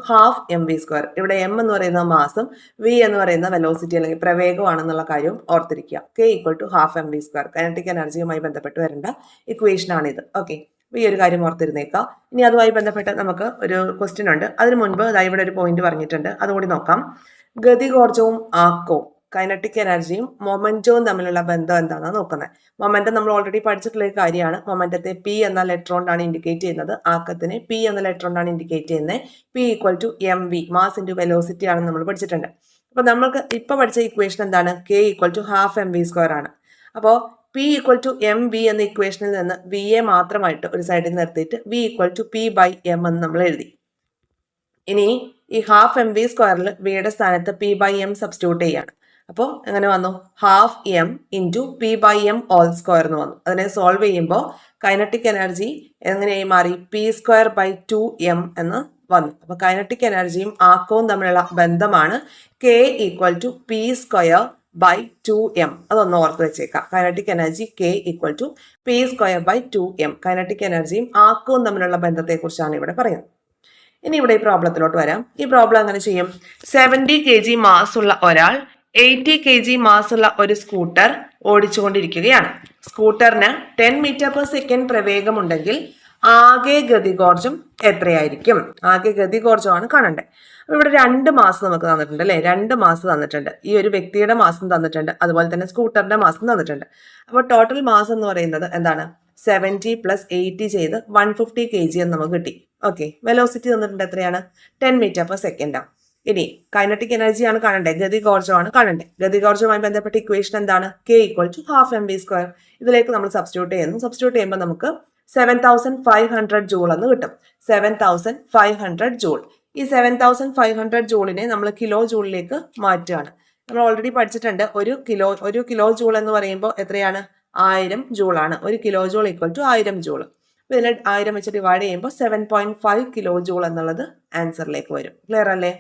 ½ mv². ഇവിടെ m എന്ന് പറയുന്ന മാസും v എന്ന് പറയുന്ന വെലോസിറ്റി അല്ലെങ്കിൽ പ്രവേഗമാണെന്നുള്ള കാര്യം ഓർത്തിരിക്കുക. K = ½ mv². കൈനറ്റിക് എനർജിയുമായി ബന്ധപ്പെട്ട് വരേണ്ട ഇക്വേഷൻ ആണിത്. ഓക്കെ, ഈ ഒരു കാര്യം ഓർത്തിരുന്നേക്കാം. ഇനി അതുമായി ബന്ധപ്പെട്ട് നമുക്ക് ഒരു ക്വസ്റ്റ്യൻ ഉണ്ട്. അതിനു മുൻപ് ഇവിടെ ഒരു പോയിന്റ് പറഞ്ഞിട്ടുണ്ട്, അതുകൂടി നോക്കാം. ഗതികോർജവും ആക്കവും, കൈനറ്റിക് എനർജിയും മൊമെന്റവും തമ്മിലുള്ള ബന്ധം എന്താണെന്ന് നോക്കുന്നത്. മൊമെന്റം നമ്മൾ ഓൾറെഡി പഠിച്ചിട്ടുള്ള ഒരു കാര്യമാണ്. മൊമെന്റത്തെ P എന്ന ലെറ്റർ കൊണ്ടാണ് ഇൻഡിക്കേറ്റ് ചെയ്യുന്നത്, ആക്കത്തിനെ P എന്ന ലെറ്റർ കൊണ്ടാണ് ഇൻഡിക്കേറ്റ് ചെയ്യുന്നത്. P = mv, mass into velocity ആണെന്ന് നമ്മൾ പഠിച്ചിട്ടുണ്ട്. അപ്പൊ നമ്മൾക്ക് ഇപ്പൊ പഠിച്ച ഇക്വേഷൻ എന്താണ്? K = ½ mv² ആണ്. അപ്പോൾ P = mv എന്ന ഇക്വേഷനിൽ നിന്ന് V യെ മാത്രമായിട്ട് ഒരു സൈഡിൽ നിർത്തിയിട്ട് V = P/m എന്ന് നമ്മൾ എഴുതി. ഇനി ഈ ½ mv² വിയുടെ സ്ഥാനത്ത് P/m സബ്സ്റ്റിറ്റ്യൂട്ട് ചെയ്യാണ്. അപ്പോൾ എങ്ങനെ വന്നു? ½ m × P/m² എന്ന് വന്നു. അതിനെ സോൾവ് ചെയ്യുമ്പോൾ കൈനറ്റിക് എനർജി എങ്ങനെയായി മാറി? P²/2m എന്ന് വന്നു. അപ്പൊ കൈനറ്റിക് എനർജിയും ആക്കവും തമ്മിലുള്ള ബന്ധമാണ് K = P²/2m. അതൊന്ന് ഓർത്ത് വെച്ചേക്കാം. Kinetic energy K = P²/2m. Kinetic എനർജിയും ആക്കവും തമ്മിലുള്ള ബന്ധത്തെക്കുറിച്ചാണ് ഇവിടെ പറയുന്നത്. ഇനി ഇവിടെ ഈ പ്രോബ്ലത്തിലോട്ട് വരാം. ഈ പ്രോബ്ലം എങ്ങനെ ചെയ്യും? 70 kg മാസ് ഉള്ള ഒരാൾ 80 kg മാസ് ഉള്ള ഒരു സ്കൂട്ടർ ഓടിച്ചുകൊണ്ടിരിക്കുകയാണ്. സ്കൂട്ടറിന് 10 m/s പ്രവേഗമുണ്ടെങ്കിൽ ആകെ ഗതികോർജം എത്രയായിരിക്കും? ആകെ ഗതികോർജമാണ് കാണണ്ടേ. അപ്പൊ ഇവിടെ 2 മാസ് നമുക്ക് തന്നിട്ടുണ്ട് അല്ലെ? 2 മാസ് തന്നിട്ടുണ്ട്. ഈ ഒരു വ്യക്തിയുടെ മാസം തന്നിട്ടുണ്ട്, അതുപോലെ തന്നെ സ്കൂട്ടറിന്റെ മാസം തന്നിട്ടുണ്ട്. അപ്പൊ ടോട്ടൽ മാസ് എന്ന് പറയുന്നത് എന്താണ്? 70 + 80 ചെയ്ത് 150 kg എന്ന് നമുക്ക് കിട്ടി. ഓക്കെ, വെലോസിറ്റി തന്നിട്ടുണ്ട് എത്രയാണ്? 10 m/s. ഇനി കൈനറ്റിക് എനർജിയാണ് കാണണ്ടേ, ഗതികോർജമാണ് കാണണ്ടേ. ഗതികോർജവുമായി ബന്ധപ്പെട്ട ഇക്വേഷൻ എന്താണ്? K = ½ mv². ഇതിലേക്ക് നമ്മൾ സബ്സ്റ്റിറ്റ്യൂട്ട് ചെയ്യുമ്പോൾ നമുക്ക് 7500 ജൂൾ എന്ന് കിട്ടും. 7500 ജൂൾ. ഈ 7500 ജൂളിനെ നമ്മൾ കിലോ ജൂളിലേക്ക് മാറ്റുകയാണ്. നമ്മൾ ഓൾറെഡി പഠിച്ചിട്ടുണ്ട്, ഒരു കിലോ ജൂൾ എന്ന് പറയുമ്പോൾ എത്രയാണ്? 1000 ജൂളാണ്. ഒരു കിലോ ജൂൾ = 1000 ജൂൾ. അപ്പോൾ ഇതിനെ 1000 വെച്ച് ഡിവൈഡ് ചെയ്യുമ്പോൾ 7.5 കിലോ ജൂൾ എന്നുള്ളത് ആൻസറിലേക്ക് വരും. ക്ലിയർ അല്ലേ?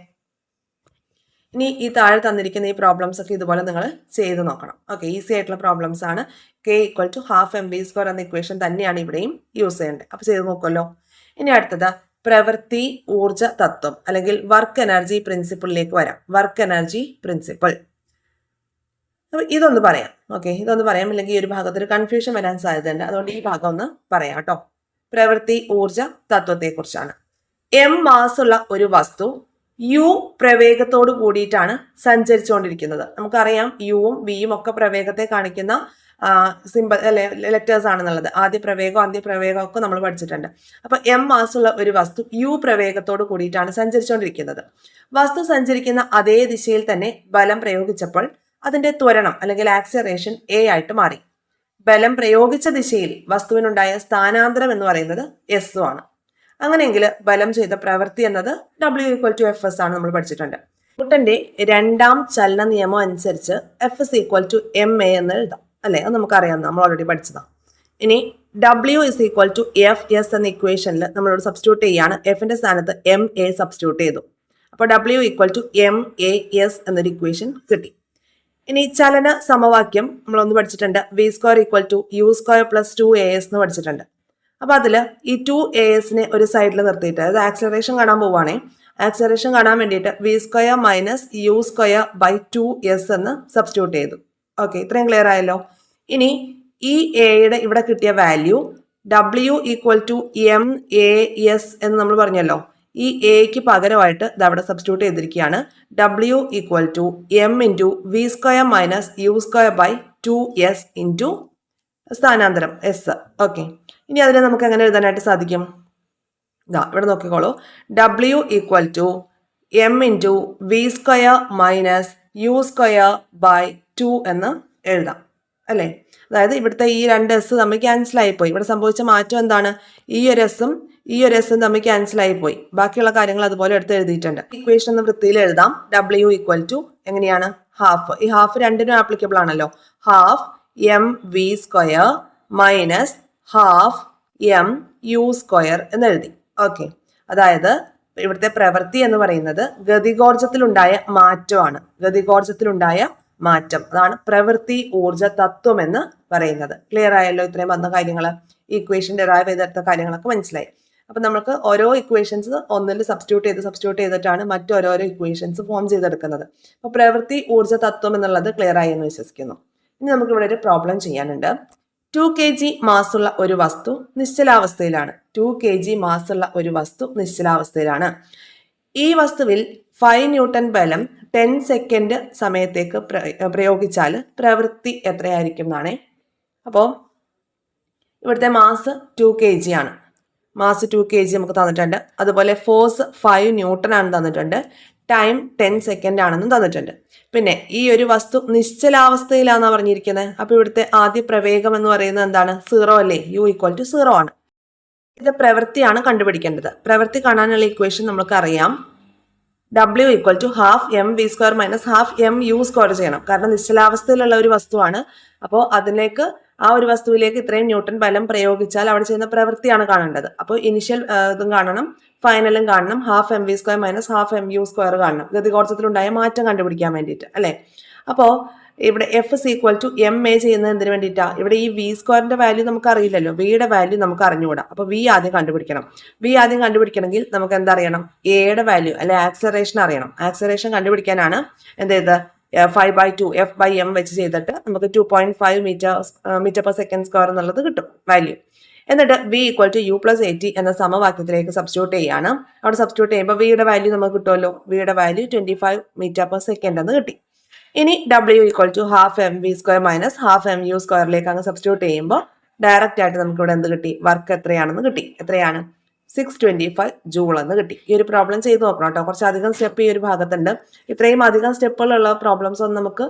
ഇനി ഈ താഴെ തന്നിരിക്കുന്ന ഈ പ്രോബ്ലംസ് ഒക്കെ ഇതുപോലെ നിങ്ങൾ ചെയ്ത് നോക്കണം. ഓക്കെ, ഈസി ആയിട്ടുള്ള പ്രോബ്ലംസ് ആണ്. K = ½ mv² എന്ന ഇക്വേഷൻ തന്നെയാണ് ഇവിടെയും യൂസ് ചെയ്യേണ്ടത്. അപ്പൊ ചെയ്ത് നോക്കുമല്ലോ. ഇനി അടുത്തത് പ്രവൃത്തി ഊർജ തത്വം അല്ലെങ്കിൽ വർക്ക് എനർജി പ്രിൻസിപ്പിളിലേക്ക് വരാം. വർക്ക് എനർജി പ്രിൻസിപ്പിൾ, അപ്പൊ ഇതൊന്ന് പറയാം. ഓക്കെ, ഇതൊന്ന് പറയാം, ഇല്ലെങ്കിൽ ഈ ഒരു ഭാഗത്തൊരു കൺഫ്യൂഷൻ വരാൻ സാധ്യതയുണ്ട്. അതുകൊണ്ട് ഈ ഭാഗം ഒന്ന് പറയാം കേട്ടോ. പ്രവൃത്തി ഊർജ തത്വത്തെ കുറിച്ചാണ്. m മാസ് ഉള്ള ഒരു വസ്തു u പ്രവേഗത്തോട് കൂടിയിട്ടാണ് സഞ്ചരിച്ചുകൊണ്ടിരിക്കുന്നത്. നമുക്കറിയാം യുവും വിയും ഒക്കെ പ്രവേഗത്തെ കാണിക്കുന്ന സിമ്പിൾ ലെറ്റേഴ്സ് ആണെന്നുള്ളത്. ആദ്യ പ്രവേഗം അന്ത്യപ്രവേഗം ഒക്കെ നമ്മൾ പഠിച്ചിട്ടുണ്ട്. അപ്പൊ m മാസ് ഉള്ള ഒരു വസ്തു u പ്രവേഗത്തോട് കൂടിയിട്ടാണ് സഞ്ചരിച്ചുകൊണ്ടിരിക്കുന്നത്. വസ്തു സഞ്ചരിക്കുന്ന അതേ ദിശയിൽ തന്നെ ബലം പ്രയോഗിച്ചപ്പോൾ അതിന്റെ ത്വരണം അല്ലെങ്കിൽ ആക്സിലറേഷൻ a ആയിട്ട് മാറി. ബലം പ്രയോഗിച്ച ദിശയിൽ വസ്തുവിനുണ്ടായ സ്ഥാനാന്തരം എന്ന് പറയുന്നത് s ആണ്. അങ്ങനെയെങ്കിൽ ബലം ചെയ്ത പ്രവൃത്തി എന്നത് W = Fs ആണ് നമ്മൾ പഠിച്ചിട്ടുണ്ട്. ന്യൂട്ടന്റെ രണ്ടാം ചലന നിയമം അനുസരിച്ച് F = ma എന്ന് എഴുതാം അല്ലെ? അത് നമുക്കറിയാം, നമ്മൾ ഓൾറെഡി പഠിച്ചതാണ്. ഇനി W = Fs എന്ന ഇക്വേഷനിൽ നമ്മളോട് സബ്സ്റ്റിറ്റ്യൂട്ട് ചെയ്യാണ്. എഫിന്റെ സ്ഥാനത്ത് ma സബ്സ്റ്റിറ്റ്യൂട്ട് ചെയ്തു. അപ്പോൾ W = mas എന്നൊരു ഇക്വേഷൻ കിട്ടി. ഇനി ചലന സമവാക്യം നമ്മളൊന്ന് പഠിച്ചിട്ടുണ്ട്. V square equal to U square plus 2as എന്ന് പഠിച്ചിട്ടുണ്ട്. അപ്പൊ അതിൽ ഈ 2asനെ ഒരു സൈഡിൽ നിർത്തിയിട്ട്, അതായത് ആക്സലറേഷൻ കാണാൻ പോവുകയാണെ, ആക്സലറേഷൻ കാണാൻ വേണ്ടിയിട്ട് V square minus U square by 2s എന്ന് സബ്സ്റ്റിറ്റ്യൂട്ട് ചെയ്തു. ഓക്കെ, ഇത്രയും ക്ലിയർ ആയല്ലോ. ഇനി ഈ എയുടെ ഇവിടെ കിട്ടിയ value w equal to MAS എന്ന് നമ്മൾ പറഞ്ഞല്ലോ. ഈ എക്ക് പകരമായിട്ട് ഇത് അവിടെ സബ്സ്റ്റിറ്റ്യൂട്ട് ചെയ്തിരിക്കുകയാണ്. w equal to m into V square minus U square by 2s into സ്ഥാനാന്തരം s. ഓക്കെ, ഇനി അതിനെ നമുക്ക് എങ്ങനെ എഴുതാനായിട്ട് സാധിക്കും? ഇതാ ഇവിടെ നോക്കിക്കോളൂ. w equal to m into V square minus U square by 2 എന്ന് എഴുതാം അല്ലേ? അതായത് ഇവിടുത്തെ ഈ രണ്ട് എസ് തമ്മിൽ ക്യാൻസൽ ആയിപ്പോയി. ഇവിടെ സംഭവിച്ച മാറ്റം എന്താണ്? ഈ ഒരു എസും തമ്മിൽ ക്യാൻസൽ ആയിപ്പോയി. ബാക്കിയുള്ള കാര്യങ്ങൾ അതുപോലെ എടുത്ത് എഴുതിയിട്ടുണ്ട്. ഇക്വേഷൻ എന്ന വൃത്തിയിൽ എഴുതാം. w ഈക്വൽ ടു എങ്ങനെയാണ്? ഹാഫ്. ഈ ഹാഫ് രണ്ടിനും ആപ്ലിക്കബിൾ ആണല്ലോ. Half M V square minus half M U square എന്ന് എഴുതി. ഓക്കെ, അതായത് ഇവിടുത്തെ പ്രവൃത്തി എന്ന് പറയുന്നത് ഗതികോർജത്തിലുണ്ടായ മാറ്റമാണ്. ഗതികോർജത്തിലുണ്ടായ മാറ്റം, അതാണ് പ്രവൃത്തി ഊർജ തത്വം എന്ന് പറയുന്നത്. ക്ലിയർ ആയല്ലോ? ഇത്രയും വന്ന കാര്യങ്ങൾ, ഇക്വേഷൻ ഡെറൈവ് ചെയ്തെടുത്ത കാര്യങ്ങളൊക്കെ മനസ്സിലായി. അപ്പൊ നമുക്ക് ഓരോ ഇക്വേഷൻസ് ഒന്നിൽ സബ്സ്റ്റിറ്റ്യൂട്ട് ചെയ്തിട്ടാണ് മറ്റോരോരോ ഇക്വേഷൻസ് ഫോം ചെയ്തെടുക്കുന്നത്. അപ്പൊ പ്രവൃത്തി ഊർജ തത്വം എന്നുള്ളത് ക്ലിയർ ആയി എന്ന് വിശ്വസിക്കുന്നു. ഇനി നമുക്ക് ഇവിടെ ഒരു പ്രോബ്ലം ചെയ്യാനുണ്ട്. 2 kg മാസുള്ള ഒരു വസ്തു നിശ്ചലാവസ്ഥയിലാണ്. 2 kg മാസുള്ള ഒരു വസ്തു നിശ്ചലാവസ്ഥയിലാണ്. ഈ വസ്തുവിൽ 5 ന്യൂട്ടൺ ബലം 10 സെക്കൻഡ് സമയത്തേക്ക് പ്രയോഗിച്ചാൽ പ്രവൃത്തി എത്രയായിരിക്കും എന്നാണ്. അപ്പോൾ ഇവിടുത്തെ മാസ് 2 kg ആണ്. മാസ് 2 kg നമുക്ക് തന്നിട്ടുണ്ട്. അതുപോലെ ഫോഴ്സ് 5 ന്യൂട്ടൺ ആണ് തന്നിട്ടുണ്ട്. ടൈം 10 സെക്കൻഡ് ആണെന്നും തന്നിട്ടുണ്ട്. പിന്നെ ഈ ഒരു വസ്തു നിശ്ചലാവസ്ഥയിലാണെന്നാ പറഞ്ഞിരിക്കുന്നത്. അപ്പൊ ഇവിടുത്തെ ആദ്യ പ്രവേഗം എന്ന് പറയുന്നത് എന്താണ്? 0 അല്ലേ? u ഈക്വൽ ടു 0 ആണ്. ഇത് പ്രവൃത്തിയാണ് കണ്ടുപിടിക്കേണ്ടത്. പ്രവൃത്തി കാണാനുള്ള ഇക്വേഷൻ നമുക്ക് അറിയാം. w equal to half M V square minus half M U square ചെയ്യണം. കാരണം നിശ്ചലാവസ്ഥയിലുള്ള ഒരു വസ്തുവാണ്. അപ്പോൾ അതിലേക്ക് ആ ഒരു വസ്തുവിലേക്ക് ഇത്രയും ന്യൂട്ടൺ ബലം പ്രയോഗിച്ചാൽ അവിടെ ചെയ്യുന്ന പ്രവൃത്തിയാണ് കാണേണ്ടത്. അപ്പോൾ ഇനിഷ്യൽ ഇതും കാണണം, ഫൈനലും കാണണം. Half M V square minus half M U square കാണണം, ഗതികോർജത്തിലുണ്ടായ മാറ്റം കണ്ടുപിടിക്കാൻ വേണ്ടിയിട്ട് അല്ലേ? അപ്പോൾ ഇവിടെ F is equal to M A ചെയ്യുന്നത് എന്തിനു വേണ്ടിയിട്ടാ? ഇവിടെ ഈ വി സ്ക്വയറിന്റെ വാല്യൂ നമുക്ക് അറിയില്ലല്ലോ, വിയുടെ വാല്യൂ നമുക്ക് അറിഞ്ഞുകൂടാ. അപ്പൊ വി ആദ്യം കണ്ടുപിടിക്കണമെങ്കിൽ നമുക്ക് എന്തറിയണം? എയുടെ വാല്യൂ അല്ലെ ആക്സലറേഷൻ അറിയണം. ആക്സലറേഷൻ കണ്ടുപിടിക്കാനാണ് എന്ത് ചെയ്ത് 5/2 f/m വെച്ച് ചെയ്തിട്ട് നമുക്ക് 2.5 മീറ്റർ പെർ സെക്കൻഡ് സ്ക്വയർ എന്നുള്ളത് കിട്ടും വാല്യൂ. എന്നിട്ട് v equal to U plus 80 എന്ന സമവാക്യത്തിലേക്ക് സബ്സ്റ്റിറ്റ്യൂട്ട് ചെയ്യാണ്. അവിടെ സബ്സ്റ്റിറ്റ്യൂട്ട് ചെയ്യുമ്പോൾ വിയുടെ വാല്യൂ നമുക്ക് കിട്ടുമല്ലോ. വിയുടെ വാല്യൂ 25 മീറ്റർ പെർ സെക്കൻഡ് എന്ന് കിട്ടി. ഇനി w equal to half M V square minus half M U സ്ക്വയറിലേക്ക് അങ്ങ് സബ്സ്റ്റിറ്റ്യൂട്ട് ചെയ്യുമ്പോൾ ഡയറക്റ്റ് ആയിട്ട് നമുക്ക് ഇവിടെ എന്ത് കിട്ടി? വർക്ക് എത്രയാണെന്ന് കിട്ടി. എത്രയാണ്? 625 ജൂൾ എന്ന് കിട്ടി. ഈ ഒരു പ്രോബ്ലം ചെയ്ത് നോക്കണം കേട്ടോ. കുറച്ചധികം സ്റ്റെപ്പ് ഈ ഒരു ഭാഗത്തുണ്ട്. ഇത്രയും അധികം സ്റ്റെപ്പുകളുള്ള പ്രോബ്ലംസ് ഒന്നും നമുക്ക്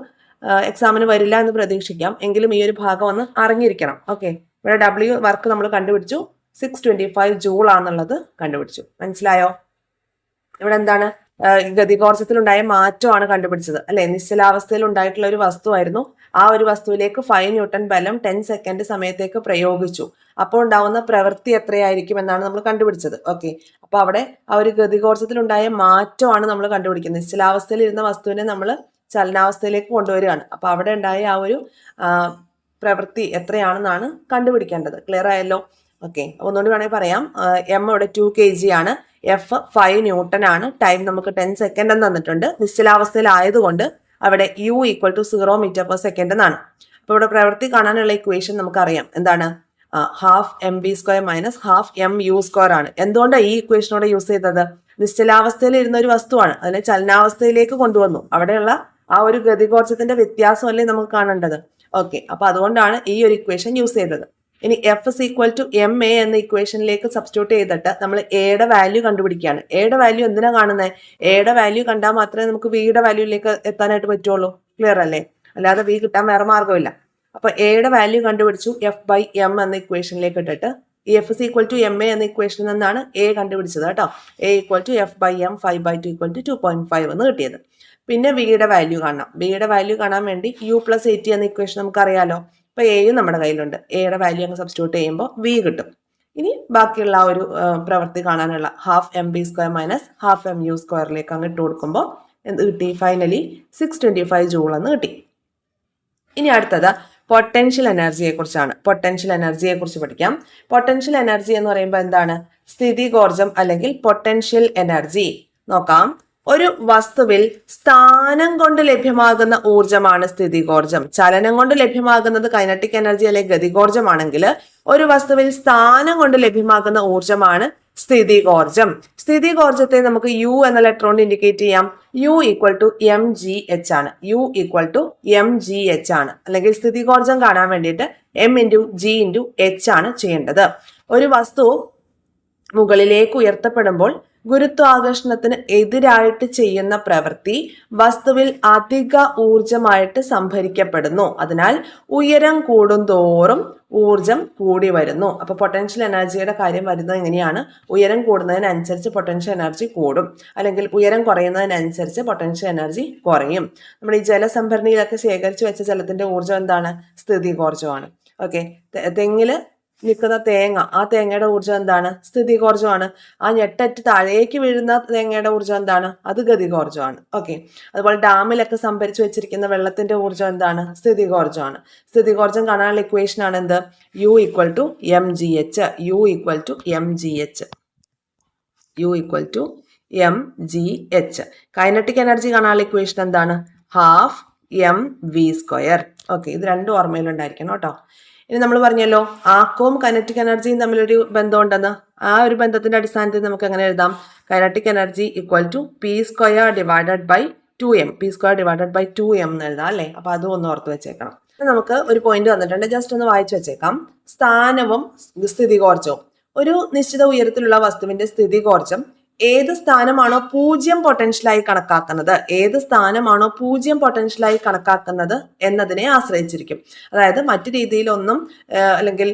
എക്സാമിന് വരില്ല എന്ന് പ്രതീക്ഷിക്കാം. എങ്കിലും ഈ ഒരു ഭാഗം ഒന്ന് അറിഞ്ഞിരിക്കണം. ഓക്കെ, ഇവിടെ w വർക്ക് നമ്മൾ കണ്ടുപിടിച്ചു. 625 ജൂൾ ആണെന്നുള്ളത് കണ്ടുപിടിച്ചു. മനസ്സിലായോ? ഇവിടെ എന്താണ്? ഗതികോർജത്തിലുണ്ടായ മാറ്റമാണ് കണ്ടുപിടിച്ചത് അല്ലെ? നിശ്ചലാവസ്ഥയിൽ ഉണ്ടായിട്ടുള്ള ഒരു വസ്തുവായിരുന്നു. ആ ഒരു വസ്തുവിലേക്ക് 5 ന്യൂട്ടൺ ബലം 10 സെക്കൻഡ് സമയത്തേക്ക് പ്രയോഗിച്ചു. അപ്പോൾ ഉണ്ടാവുന്ന പ്രവൃത്തി എത്രയായിരിക്കും എന്നാണ് നമ്മൾ കണ്ടുപിടിച്ചത്. ഓക്കെ, അപ്പൊ അവിടെ ആ ഒരു ഗതികോർജത്തിലുണ്ടായ മാറ്റമാണ് നമ്മൾ കണ്ടുപിടിക്കുന്നത്. നിശ്ചലാവസ്ഥയിൽ ഇരുന്ന വസ്തുവിനെ നമ്മൾ ചലനാവസ്ഥയിലേക്ക് കൊണ്ടുവരികയാണ്. അപ്പൊ അവിടെ ഉണ്ടായ ആ ഒരു പ്രവൃത്തി എത്രയാണെന്നാണ് കണ്ടുപിടിക്കേണ്ടത്. ക്ലിയർ ആയല്ലോ? ഓക്കെ, ഒന്നുകൂടി വേണമെങ്കിൽ പറയാം. എം ഇവിടെ 2 kg ആണ്. എഫ് 5 ന്യൂട്ടൺ ആണ്. ടൈം നമുക്ക് 10 സെക്കൻഡ് എന്ന് തന്നിട്ടുണ്ട്. നിശ്ചലാവസ്ഥയിലായതുകൊണ്ട് അവിടെ u equal to 0 metre per second എന്നാണ്. അപ്പൊ ഇവിടെ പ്രവൃത്തി കാണാനുള്ള ഇക്വേഷൻ നമുക്കറിയാം. എന്താണ്? Half M V square minus half M U square ആണ്. എന്തുകൊണ്ടാണ് ഈ ഇക്വേഷനോടെ യൂസ് ചെയ്തത്? നിശ്ചലാവസ്ഥയിൽ ഇരുന്ന ഒരു വസ്തുവാണ്, അതിനെ ചലനാവസ്ഥയിലേക്ക് കൊണ്ടുവന്നു. അവിടെയുള്ള ആ ഒരു ഗതികോർജത്തിന്റെ വ്യത്യാസമല്ലേ നമുക്ക് കാണേണ്ടത്. ഓക്കെ, അപ്പൊ അതുകൊണ്ടാണ് ഈ ഒരു ഇക്വേഷൻ യൂസ് ചെയ്തത്. ഇനി F is equal to M A എന്ന ഇക്വേഷനിലേക്ക് സബ്സ്റ്റിറ്റ്യൂട്ട് ചെയ്തിട്ട് നമ്മൾ എയുടെ വാല്യൂ കണ്ടുപിടിക്കുകയാണ്. എയുടെ വാല്യൂ എന്തിനാ കാണുന്നത്? എയുടെ വാല്യൂ കണ്ടാൽ മാത്രമേ നമുക്ക് വിയുടെ വാല്യൂയിലേക്ക് എത്താനായിട്ട് പറ്റുള്ളൂ. ക്ലിയർ അല്ലേ? അല്ലാതെ വി കിട്ടാൻ വേറെ മാർഗമില്ല. അപ്പൊ എയുടെ വാല്യൂ കണ്ടുപിടിച്ചു f/m എന്ന ഇക്വേഷനിലേക്ക് ഇട്ടിട്ട്. ഈ F is equal to M A എന്ന ഇക്വേഷനിൽ നിന്നാണ് എ കണ്ടുപിടിച്ചത് കേട്ടോ. A equal to f/m 5/2 equal to 2.5 എന്ന് കിട്ടിയത്. പിന്നെ വിയുടെ വാല്യൂ കാണണം. വിയുടെ വാല്യൂ കാണാൻ വേണ്ടി u പ്ലസ് 80 എന്ന ഇക്വേഷൻ നമുക്ക് അറിയാലോ. അപ്പൊ എയും നമ്മുടെ കയ്യിലുണ്ട്. എയുടെ വാല്യൂ അങ്ങ് സബ്സ്റ്റിറ്റ്യൂട്ട് ചെയ്യുമ്പോൾ വി കിട്ടും. ഇനി ബാക്കിയുള്ള ആ ഒരു പ്രവൃത്തി കാണാനുള്ള half M B square minus half M U സ്ക്വയറിലേക്ക് അങ്ങ് ഇട്ട് കൊടുക്കുമ്പോൾ എന്ത് കിട്ടി? ഫൈനലി 625 ജൂൾ എന്ന് കിട്ടി. ഇനി അടുത്തത് പൊട്ടൻഷ്യൽ എനർജിയെ കുറിച്ചാണ്. പൊട്ടൻഷ്യൽ എനർജിയെ കുറിച്ച് പഠിക്കാം. പൊട്ടൻഷ്യൽ എനർജി എന്ന് പറയുമ്പോൾ എന്താണ്? സ്ഥിതികോർജം അല്ലെങ്കിൽ പൊട്ടൻഷ്യൽ എനർജി. നോക്കാം. ഒരു വസ്തുവിൽ സ്ഥാനം കൊണ്ട് ലഭ്യമാകുന്ന ഊർജമാണ് സ്ഥിതികോർജം. ചലനം കൊണ്ട് ലഭ്യമാകുന്നത് കൈനറ്റിക് എനർജി അല്ലെങ്കിൽ ഗതികോർജമാണെങ്കിൽ ഒരു വസ്തുവിൽ സ്ഥാനം കൊണ്ട് ലഭ്യമാകുന്ന ഊർജമാണ് സ്ഥിതികോർജം. സ്ഥിതികോർജത്തെ നമുക്ക് യു എന്ന ലെറ്റർ കൊണ്ട് ഇൻഡിക്കേറ്റ് ചെയ്യാം. U equal to M G H ആണ്. U equal to M G H ആണ്. അല്ലെങ്കിൽ സ്ഥിതികോർജം കാണാൻ വേണ്ടിയിട്ട് M into G into H ആണ് ചെയ്യേണ്ടത്. ഒരു വസ്തു മുകളിലേക്ക് ഉയർത്തപ്പെടുമ്പോൾ ഗുരുത്വാകർഷണത്തിന് എതിരായിട്ട് ചെയ്യുന്ന പ്രവൃത്തി വസ്തുവിൽ അധിക ഊർജമായിട്ട് സംഭരിക്കപ്പെടുന്നു. അതിനാൽ ഉയരം കൂടുന്തോറും ഊർജം കൂടി വരുന്നു. അപ്പൊ പൊട്ടൻഷ്യൽ എനർജിയുടെ കാര്യം വരുന്നത് എങ്ങനെയാണ്? ഉയരം കൂടുന്നതിനനുസരിച്ച് പൊട്ടൻഷ്യൽ എനർജി കൂടും, അല്ലെങ്കിൽ ഉയരം കുറയുന്നതിനനുസരിച്ച് പൊട്ടൻഷ്യൽ എനർജി കുറയും. നമ്മുടെ ഈ ജലസംഭരണിയിലൊക്കെ ശേഖരിച്ചു വെച്ച ജലത്തിന്റെ ഊർജം എന്താണ്? സ്ഥിതികോർജമാണ്. ഓക്കെ, തെങ്ങില് നിൽക്കുന്ന തേങ്ങ, ആ തേങ്ങയുടെ ഊർജ്ജം എന്താണ്? സ്ഥിതികോർജ്ജമാണ്. ആ ഞെട്ടറ്റ് താഴേക്ക് വീഴുന്ന തേങ്ങയുടെ ഊർജ്ജം എന്താണ്? അത് ഗതികോർജ്ജമാണ്. ഓക്കെ, അതുപോലെ ഡാമിലൊക്കെ സംഭരിച്ചു വെച്ചിരിക്കുന്ന വെള്ളത്തിന്റെ ഊർജ്ജം എന്താണ്? സ്ഥിതികോർജ്ജമാണ്. സ്ഥിതികോർജ്ജം കാണാനുള്ള ഇക്വേഷൻ ആണ് എന്ത്? U equal to M G H. U equal to M G H. U equal to M G H. Kinetic energy കാണാനുള്ള ഇക്വേഷൻ എന്താണ്? Half M V square. Okay, ഇത് രണ്ടും ഓർമ്മയിലുണ്ടായിരിക്കണം കേട്ടോ. ഇനി നമ്മൾ പറഞ്ഞല്ലോ ആക്കവും കൈനറ്റിക് എനർജിയും തമ്മിലൊരു ബന്ധമുണ്ടെന്ന്. ആ ഒരു ബന്ധത്തിന്റെ അടിസ്ഥാനത്തിൽ നമുക്ക് എങ്ങനെ എഴുതാം? Kinetic energy equal to P square divided by 2m. P square divided by 2m എന്ന് എഴുതാം അല്ലേ? അപ്പൊ അതും ഒന്ന് ഓർത്ത് വെച്ചേക്കണം. നമുക്ക് ഒരു പോയിന്റ് തന്നിട്ടുണ്ട്, ജസ്റ്റ് ഒന്ന് വായിച്ചു വെച്ചേക്കാം. സ്ഥാനവും സ്ഥിതികോർജവും. ഒരു നിശ്ചിത ഉയരത്തിലുള്ള വസ്തുവിന്റെ സ്ഥിതികോർജം ഏത് സ്ഥാനമാണോ 0 പൊട്ടൻഷ്യലായി കണക്കാക്കുന്നത് എന്നതിനെ ആശ്രയിച്ചിരിക്കും. അതായത് മറ്റു രീതിയിലൊന്നും അല്ലെങ്കിൽ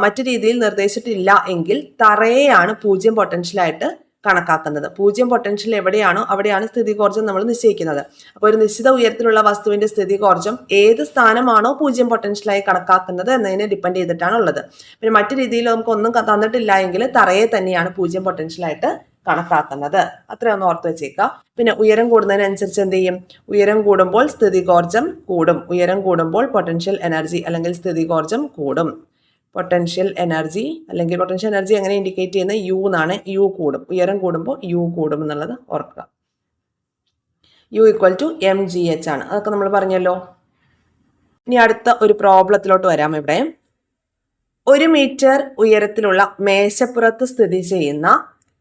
മറ്റു രീതിയിൽ നിർദ്ദേശിച്ചിട്ടില്ല എങ്കിൽ തറയെയാണ് 0 പൊട്ടൻഷ്യലായിട്ട് കണക്കാക്കുന്നത്. 0 പൊട്ടൻഷ്യൽ എവിടെയാണോ അവിടെയാണ് സ്ഥിതികോർജം നമ്മൾ നിശ്ചയിക്കുന്നത്. അപ്പോൾ ഒരു നിശ്ചിത ഉയരത്തിലുള്ള വസ്തുവിന്റെ സ്ഥിതികോർജം ഏത് സ്ഥാനമാണോ 0 പൊട്ടൻഷ്യലായി കണക്കാക്കുന്നത് എന്നതിനെ ഡിപ്പെൻഡ് ചെയ്തിട്ടാണ് ഉള്ളത്. പിന്നെ മറ്റു രീതിയിൽ നമുക്ക് ഒന്നും തന്നിട്ടില്ല എങ്കിൽ തറയെ തന്നെയാണ് 0 പൊട്ടൻഷ്യലായിട്ട് കണക്കാക്കുന്നത്. അത്രയൊന്ന് ഓർത്ത് വെച്ചേക്കാം. പിന്നെ ഉയരം കൂടുന്നതിനനുസരിച്ച് എന്ത് ചെയ്യും? ഉയരം കൂടുമ്പോൾ സ്ഥിതികോർജം കൂടും. ഉയരം കൂടുമ്പോൾ പൊട്ടൻഷ്യൽ എനർജി അല്ലെങ്കിൽ സ്ഥിതികോർജം കൂടും. പൊട്ടൻഷ്യൽ എനർജി അല്ലെങ്കിൽ പൊട്ടൻഷ്യൽ എനർജി എങ്ങനെ ഇൻഡിക്കേറ്റ് ചെയ്യുന്നത്? യു എന്നാണ്. യു കൂടും. ഉയരം കൂടുമ്പോൾ യു കൂടും എന്നുള്ളത് ഓർക്കുക. U equal to M G H ആണ്. അതൊക്കെ നമ്മൾ പറഞ്ഞല്ലോ. ഇനി അടുത്ത ഒരു പ്രോബ്ലത്തിലോട്ട് വരാം. ഇവിടെ 1 മീറ്റർ ഉയരത്തിലുള്ള മേശപ്പുറത്ത് സ്ഥിതി ചെയ്യുന്ന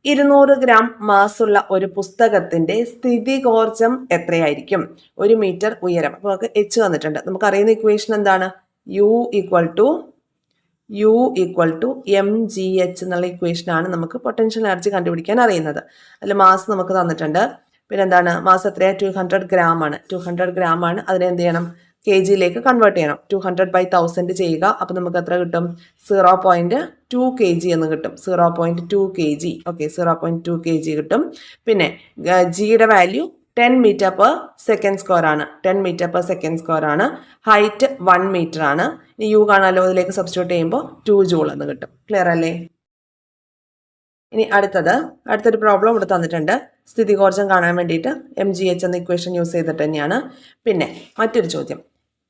200 ഗ്രാം മാസുള്ള ഒരു പുസ്തകത്തിന്റെ സ്ഥിതികോർജം എത്രയായിരിക്കും? 1 മീറ്റർ ഉയരം. അപ്പോൾ നമുക്ക് എച്ച് തന്നിട്ടുണ്ട്. നമുക്കറിയുന്ന ഇക്വേഷൻ എന്താണ്? U equal to M G H എന്നുള്ള ഇക്വേഷനാണ് നമുക്ക് പൊട്ടൻഷ്യൽ എനർജി കണ്ടുപിടിക്കാൻ അറിയുന്നത്. അതിൽ മാസ് നമുക്ക് തന്നിട്ടുണ്ട്. പിന്നെ എന്താണ് മാസ്? എത്രയാണ്? 200 ഗ്രാം ആണ്. 200 ഗ്രാം ആണ്. അതിനെ എന്ത് ചെയ്യണം? കെ ജിയിലേക്ക് കൺവേർട്ട് ചെയ്യണം. 200/1000 ചെയ്യുക. അപ്പോൾ നമുക്ക് എത്ര കിട്ടും? 0.2 kg എന്ന് കിട്ടും. 0.2 kg. ഓക്കെ, 0.2 kg കിട്ടും. പിന്നെ ജിയുടെ value 10 metre per second square ആണ്. 10 മീറ്റർ പെർ സെക്കൻഡ് സ്ക്വയർ ആണ്. ഹൈറ്റ് 1 മീറ്റർ ആണ്. ഇനി യു കാണാമല്ലോ, അതിലേക്ക് സബ്സ്റ്റിറ്റ്യൂട്ട് ചെയ്യുമ്പോൾ 2 ജൂൾ എന്ന് കിട്ടും. ക്ലിയർ അല്ലേ? ഇനി അടുത്തൊരു പ്രോബ്ലം ഇവിടെ തന്നിട്ടുണ്ട്. സ്ഥിതികോർജം കാണാൻ വേണ്ടിയിട്ട് എം ജി എച്ച് എന്ന ഇക്വേഷൻ യൂസ് ചെയ്തിട്ട് തന്നെയാണ്. പിന്നെ മറ്റൊരു ചോദ്യം.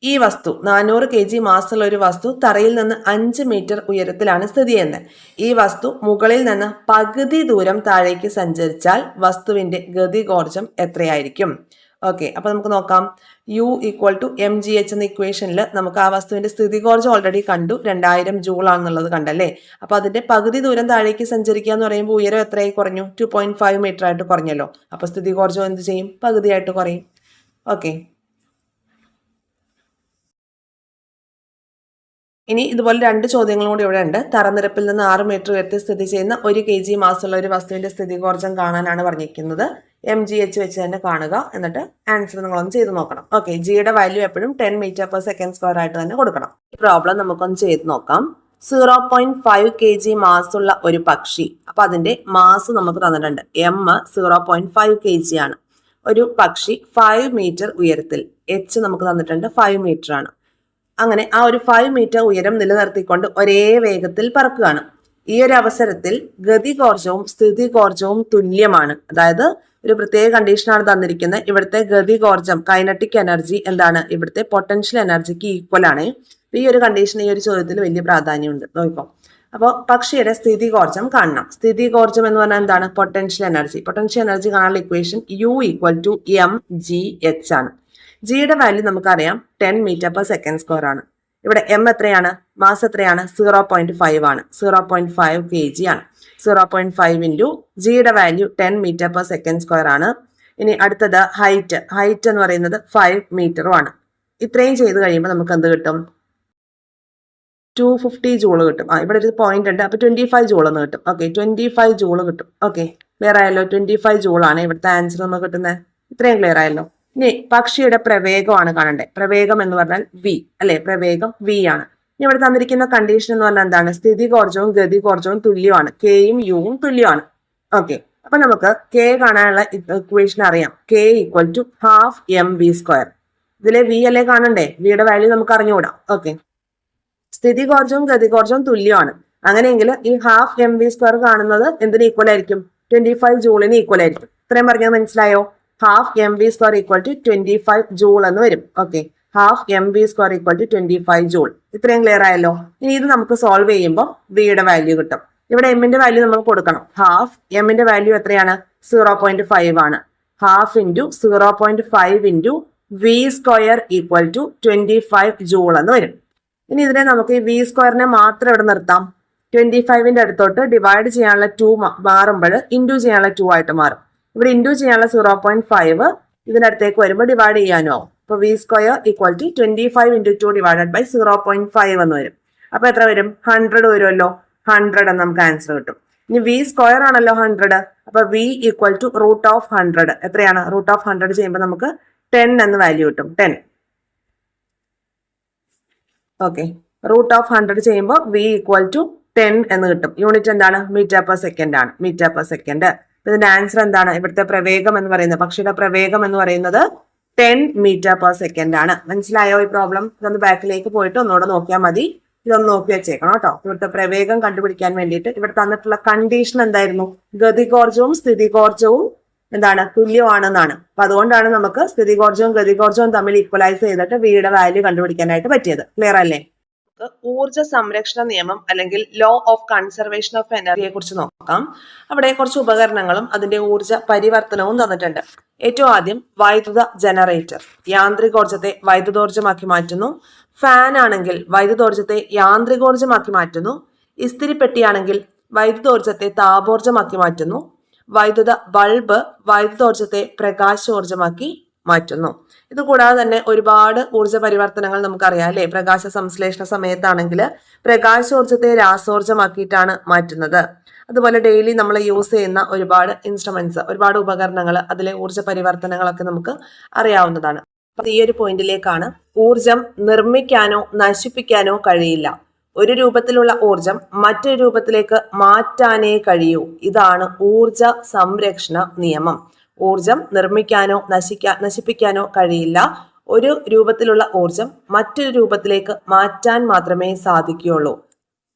ഈ വസ്തു 400 kg മാസുള്ള ഒരു വസ്തു തറയിൽ നിന്ന് 5 മീറ്റർ ഉയരത്തിലാണ് സ്ഥിതി ചെയ്യുന്നത്. ഈ വസ്തു മുകളിൽ നിന്ന് പകുതി ദൂരം താഴേക്ക് സഞ്ചരിച്ചാൽ വസ്തുവിന്റെ ഗതികോർജം എത്രയായിരിക്കും? ഓക്കെ, അപ്പൊ നമുക്ക് നോക്കാം. U equal to M G H എന്ന ഇക്വേഷനിൽ നമുക്ക് ആ വസ്തുവിന്റെ സ്ഥിതികോർജം ഓൾറെഡി കണ്ടു. 2000 ജൂൾ ആണെന്നുള്ളത് കണ്ടല്ലേ? അപ്പൊ അതിന്റെ പകുതി ദൂരം താഴേക്ക് സഞ്ചരിക്കുക എന്ന് പറയുമ്പോൾ ഉയരം എത്രയായി കുറഞ്ഞു? 2.5 മീറ്റർ ആയിട്ട് കുറഞ്ഞല്ലോ. അപ്പൊ സ്ഥിതികോർജം എന്ത് ചെയ്യും? പകുതിയായിട്ട് കുറയും. ഓക്കെ, ഇനി ഇതുപോലെ 2 ചോദ്യങ്ങളും കൂടി ഇവിടെ ഉണ്ട്. തറനിരപ്പിൽ നിന്ന് 6 മീറ്റർ ഉയരത്തിൽ സ്ഥിതി ചെയ്യുന്ന 1 kg മാസുള്ള ഒരു വസ്തുവിന്റെ സ്ഥിതികോർജം കാണാനാണ് പറഞ്ഞിരിക്കുന്നത്. എം ജി എച്ച് വെച്ച് തന്നെ കാണുക. എന്നിട്ട് ആൻസർ നിങ്ങളൊന്ന് ചെയ്ത് നോക്കണം. ഓക്കെ, ജിയുടെ വാല്യൂ എപ്പോഴും 10 മീറ്റർ പെർ സെക്കൻഡ് സ്ക്വയർ ആയിട്ട് തന്നെ കൊടുക്കണം. ഈ പ്രോബ്ലം നമുക്കൊന്ന് ചെയ്ത് നോക്കാം. 0.5 kg മാസുള്ള ഒരു പക്ഷി. അപ്പൊ അതിന്റെ മാസ് നമുക്ക് തന്നിട്ടുണ്ട്. എം 0.5 kg ആണ്. ഒരു പക്ഷി 5 മീറ്റർ ഉയരത്തിൽ. എച്ച് നമുക്ക് തന്നിട്ടുണ്ട് 5 മീറ്റർ ആണ്. അങ്ങനെ ആ ഒരു 5 മീറ്റർ ഉയരം നിലനിർത്തിക്കൊണ്ട് ഒരേ വേഗത്തിൽ പറക്കുകയാണ്. ഈ ഒരു അവസരത്തിൽ ഗതികോർജവും സ്ഥിതികോർജവും തുല്യമാണ്. അതായത് ഒരു പ്രത്യേക കണ്ടീഷനാണ് തന്നിരിക്കുന്നത്. ഇവിടുത്തെ ഗതികോർജം കൈനറ്റിക് എനർജി എന്താണ്, ഇവിടുത്തെ പൊട്ടൻഷ്യൽ എനർജിക്ക് ഈക്വൽ ആണ്. ഈ ഒരു കണ്ടീഷൻ ഈ ഒരു ചോദ്യത്തിൽ വലിയ പ്രാധാന്യമുണ്ട്. നോക്കാം. അപ്പോൾ പക്ഷിയുടെ സ്ഥിതികോർജം കാണണം. സ്ഥിതികോർജം എന്ന് പറഞ്ഞാൽ എന്താണ്, പൊട്ടൻഷ്യൽ എനർജി. പൊട്ടൻഷ്യൽ എനർജി കാണാനുള്ള ഇക്വേഷൻ U = mgh ആണ്. ജിയുടെ വാല്യൂ നമുക്കറിയാം 10 m/s² ആണ്. ഇവിടെ m എത്രയാണ്, മാസ് എത്രയാണ്, 0.5 ആണ്. 0.5 kg ആണ്. 0.5 ഇൻറ്റു ജിയുടെ വാല്യൂ 10 m/s² ആണ്. ഇനി അടുത്തത് ഹൈറ്റ് എന്ന് പറയുന്നത് 5 മീറ്ററും ആണ്. ഇത്രയും ചെയ്ത് കഴിയുമ്പോൾ നമുക്ക് എന്ത് കിട്ടും, 250 ജൂള് കിട്ടും. ഇവിടെ ഒരു പോയിന്റ് ഉണ്ട്, അപ്പൊ 25 ജൂൾ എന്ന് കിട്ടും. ഓക്കെ, 25 ജൂള് കിട്ടും. ഓക്കെ, ക്ലിയർ ആയല്ലോ. 25 ജൂളാണ് ഇവിടുത്തെ ആൻസർ നമുക്ക് കിട്ടുന്നത്. ഇത്രയും ക്ലിയർ ആയല്ലോ. ഇനി പക്ഷിയുടെ പ്രവേഗമാണ് കാണണ്ടേ. പ്രവേഗം എന്ന് പറഞ്ഞാൽ v അല്ലെ, പ്രവേഗം v ആണ്. ഇനി ഇവിടെ തന്നിരിക്കുന്ന കണ്ടീഷൻ എന്ന് പറഞ്ഞാൽ എന്താണ്, സ്ഥിതികോർജവും ഗതികോർജവും തുല്യമാണ്. കെയും യുവും തുല്യമാണ്. ഓക്കെ, അപ്പൊ നമുക്ക് k കാണാനുള്ള ഇക്വേഷൻ അറിയാം. k = ½ mv². ഇതിലെ v അല്ലേ കാണണ്ടേ, വിയുടെ വാല്യൂ നമുക്ക് അറിഞ്ഞുകൂടാ. ഓക്കെ, സ്ഥിതികോർജവും ഗതികോർജവും തുല്യമാണ്. അങ്ങനെയെങ്കിൽ ഈ ½ mv² കാണുന്നത് എന്തിന് ഈക്വൽ ആയിരിക്കും, 25 ജൂളിന് ഈക്വൽ ആയിരിക്കും. ഇത്രയും പറഞ്ഞത് മനസ്സിലായോ. ½ mv² = 25 ജൂൾ എന്ന് വരും. Okay, ½ mv² = 25 joule. ഇത്രയും ക്ലിയർ ആയല്ലോ. ഇനി ഇത് നമുക്ക് സോൾവ് ചെയ്യുമ്പോൾ വിയുടെ വാല്യൂ കിട്ടും. ഇവിടെ എമ്മിന്റെ വാല്യൂ നമ്മൾ കൊടുക്കണം. ½ എമ്മിന്റെ വാല്യൂ എത്രയാണ്, 0.5 ആണ്. ½ ഇൻറ്റു 0.5 ഇൻറ്റു v² = 25 ജൂൾ എന്ന് വരും. ഇനി ഇതിനെ നമുക്ക് ഈ v² മാത്രം ഇവിടെ നിർത്താം. 25ന്റെ അടുത്തോട്ട് ഡിവൈഡ് ചെയ്യാനുള്ള 2 മാറുമ്പോൾ ഇൻറ്റു ചെയ്യാനുള്ള 2 ആയിട്ട് മാറും. ഇവിടെ ഇൻറ്റു ചെയ്യാനുള്ള 0.5 ഇതിന്റെ അടുത്തേക്ക് വരുമ്പോൾ ഡിവൈഡ് ചെയ്യാനോ. അപ്പൊ v² = 25 × 2 / 0.5 എന്ന് വരും. അപ്പൊ എത്ര വരും, 100 വരുമല്ലോ. 100 എന്ന് നമുക്ക് ആൻസർ കിട്ടും. ഇനി v² ആണല്ലോ 100. അപ്പൊ v = √100. എത്രയാണ്, √100 ചെയ്യുമ്പോൾ നമുക്ക് 10 എന്ന് വാല്യൂ കിട്ടും. 10. ഓക്കെ, √100 ചെയ്യുമ്പോൾ v = 10 എന്ന് കിട്ടും. യൂണിറ്റ് എന്താണ്, m/s ആണ്. m/s. ഇതിന്റെ ആൻസർ എന്താണ്, ഇവിടുത്തെ പ്രവേഗം എന്ന് പറയുന്നത്, പക്ഷിയുടെ പ്രവേഗം എന്ന് പറയുന്നത് 10 m/s ആണ്. മനസ്സിലായോ ഈ പ്രോബ്ലം? ഇതൊന്ന് ബാക്കിലേക്ക് പോയിട്ട് ഒന്നുകൂടെ നോക്കിയാൽ മതി. ഇതൊന്ന് നോക്കി വെച്ചേക്കണം കേട്ടോ. ഇവിടുത്തെ പ്രവേഗം കണ്ടുപിടിക്കാൻ വേണ്ടിയിട്ട് ഇവിടെ തന്നിട്ടുള്ള കണ്ടീഷൻ എന്തായിരുന്നു, ഗതികോർജവും സ്ഥിതികോർജവും എന്താണ്, തുല്യമാണെന്നാണ്. അപ്പൊ അതുകൊണ്ടാണ് നമുക്ക് സ്ഥിതികോർജവും ഗതികോർജവും തമ്മിൽ ഈക്വലൈസ് ചെയ്തിട്ട് വിയുടെ വാല്യൂ കണ്ടുപിടിക്കാനായിട്ട് പറ്റിയത്. ക്ലിയർ അല്ലേ? ഊർജ സംരക്ഷണ നിയമം അല്ലെങ്കിൽ ലോ ഓഫ് കൺസർവേഷൻ ഓഫ് എനർജിയെ കുറിച്ച് നോക്കാം. അവിടെ കുറച്ച് ഉപകരണങ്ങളും അതിന്റെ ഊർജ പരിവർത്തനവും തന്നിട്ടുണ്ട്. ഏറ്റവും ആദ്യം വൈദ്യുത ജനറേറ്റർ യാന്ത്രികോർജത്തെ വൈദ്യുതോർജ്ജമാക്കി മാറ്റുന്നു. ഫാൻ ആണെങ്കിൽ വൈദ്യുതോർജ്ജത്തെ യാന്ത്രികോർജ്ജമാക്കി മാറ്റുന്നു. ഇസ്തിരിപ്പെട്ടിയാണെങ്കിൽ വൈദ്യുതോർജ്ജത്തെ താപോർജ്ജമാക്കി മാറ്റുന്നു. വൈദ്യുത ബൾബ് വൈദ്യുതോർജ്ജത്തെ പ്രകാശോർജ്ജമാക്കി മാറ്റുന്നു. ഇത് കൂടാതെ തന്നെ ഒരുപാട് ഊർജ്ജ പരിവർത്തനങ്ങൾ നമുക്കറിയാം അല്ലെ. പ്രകാശ സംശ്ലേഷണ സമയത്താണെങ്കിൽ പ്രകാശോർജ്ജത്തെ രാസോർജ്ജമാക്കിയിട്ടാണ് മാറ്റുന്നത്. അതുപോലെ ഡെയിലി നമ്മൾ യൂസ് ചെയ്യുന്ന ഒരുപാട് ഇൻസ്ട്രുമെന്റ്സ്, ഒരുപാട് ഉപകരണങ്ങൾ, അതിലെ ഊർജ്ജ പരിവർത്തനങ്ങളൊക്കെ നമുക്ക് അറിയാവുന്നതാണ്. അപ്പൊ ഈ ഒരു പോയിന്റിലേക്കാണ്, ഊർജം നിർമ്മിക്കാനോ നശിപ്പിക്കാനോ കഴിയില്ല. ഒരു രൂപത്തിലുള്ള ഊർജം മറ്റൊരു രൂപത്തിലേക്ക് മാറ്റാനേ കഴിയൂ. ഇതാണ് ഊർജ സംരക്ഷണ നിയമം. ഊർജം നിർമ്മിക്കാനോ നശിപ്പിക്കാനോ കഴിയില്ല. ഒരു രൂപത്തിലുള്ള ഊർജം മറ്റൊരു രൂപത്തിലേക്ക് മാറ്റാൻ മാത്രമേ സാധിക്കുകയുള്ളൂ.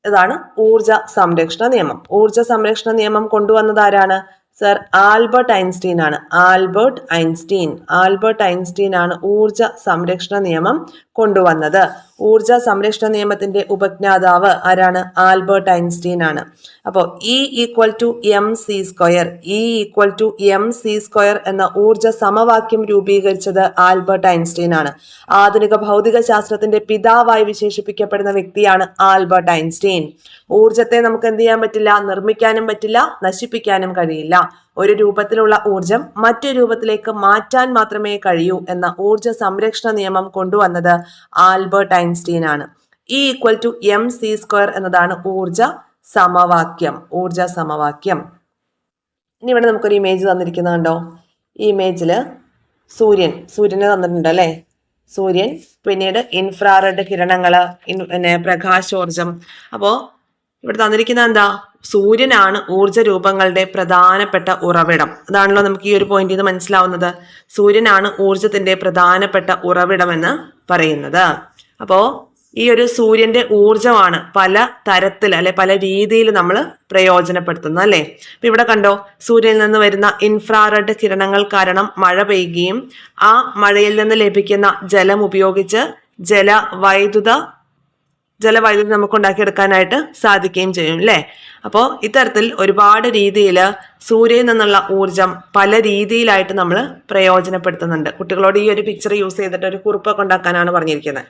ഇതാണ് ഊർജ സംരക്ഷണ നിയമം. ഊർജ സംരക്ഷണ നിയമം കൊണ്ടുവന്നത് ആരാണ്? സർ ആൽബർട്ട് ഐൻസ്റ്റീൻ ആണ്. ആൽബർട്ട് ഐൻസ്റ്റീൻ ആണ് ഊർജ സംരക്ഷണ നിയമം കൊണ്ടുവന്നത്. ഊർജ സംരക്ഷണ നിയമത്തിന്റെ ഉപജ്ഞാതാവ് ആരാണ്? ആൽബർട്ട് ഐൻസ്റ്റീൻ ആണ്. അപ്പോൾ E = mc². എന്ന ഊർജ സമവാക്യം രൂപീകരിച്ചത് ആൽബർട്ട് ഐൻസ്റ്റീൻ ആണ്. ആധുനിക ഭൗതിക ശാസ്ത്രത്തിന്റെ പിതാവായി വിശേഷിപ്പിക്കപ്പെടുന്ന വ്യക്തിയാണ് ആൽബർട്ട് ഐൻസ്റ്റീൻ. ഊർജത്തെ നമുക്ക് എന്ത് ചെയ്യാൻ പറ്റില്ല? നിർമ്മിക്കാനും പറ്റില്ല, നശിപ്പിക്കാനും കഴിയില്ല. ഒരു രൂപത്തിലുള്ള ഊർജം മറ്റൊരു രൂപത്തിലേക്ക് മാറ്റാൻ മാത്രമേ കഴിയൂ എന്ന ഊർജ സംരക്ഷണ നിയമം കൊണ്ടുവന്നത് ആൽബർട്ട് ഐൻസ്റ്റീൻ ആണ്. E = mc² എന്നതാണ് ഊർജ സമവാക്യം. ഇനി ഇവിടെ നമുക്കൊരു ഇമേജ് തന്നിരിക്കുന്നുണ്ടോ? ഈ ഇമേജിൽ സൂര്യനെ തന്നിട്ടുണ്ട് അല്ലേ. സൂര്യൻ, പിന്നീട് ഇൻഫ്രാറെഡ് കിരണങ്ങള്, പിന്നെ പ്രകാശോർജം. അപ്പോ ഇവിടെ തന്നിരിക്കുന്ന എന്താ? സൂര്യനാണ് ഊർജ രൂപങ്ങളുടെ പ്രധാനപ്പെട്ട ഉറവിടം. അതാണല്ലോ നമുക്ക് ഈ ഒരു പോയിന്റിൽ നിന്ന് മനസ്സിലാവുന്നത്. സൂര്യനാണ് ഊർജത്തിന്റെ പ്രധാനപ്പെട്ട ഉറവിടം എന്ന് പറയുന്നത്. അപ്പോ ഈ ഒരു സൂര്യന്റെ ഊർജമാണ് പല തരത്തിൽ അല്ലെ പല രീതിയിൽ നമ്മൾ പ്രയോജനപ്പെടുത്തുന്നത് അല്ലെ. അപ്പൊ ഇവിടെ കണ്ടോ, സൂര്യനിൽ നിന്ന് വരുന്ന ഇൻഫ്രാറെഡ് കിരണങ്ങൾ കാരണം മഴ പെയ്യുകയും ആ മഴയിൽ നിന്ന് ലഭിക്കുന്ന ജലം ഉപയോഗിച്ച് ജലവൈദ്യുതി നമുക്ക് ഉണ്ടാക്കിയെടുക്കാനായിട്ട് സാധിക്കുകയും ചെയ്യും അല്ലേ. അപ്പോൾ ഇത്തരത്തിൽ ഒരുപാട് രീതിയിൽ സൂര്യനിൽ നിന്നുള്ള ഊർജം പല രീതിയിലായിട്ട് നമ്മൾ പ്രയോജനപ്പെടുത്തുന്നുണ്ട്. കുട്ടികളോട് ഈ ഒരു പിക്ചർ യൂസ് ചെയ്തിട്ട് ഒരു കുറിപ്പൊക്കെ ഉണ്ടാക്കാനാണ് പറഞ്ഞിരിക്കുന്നത്.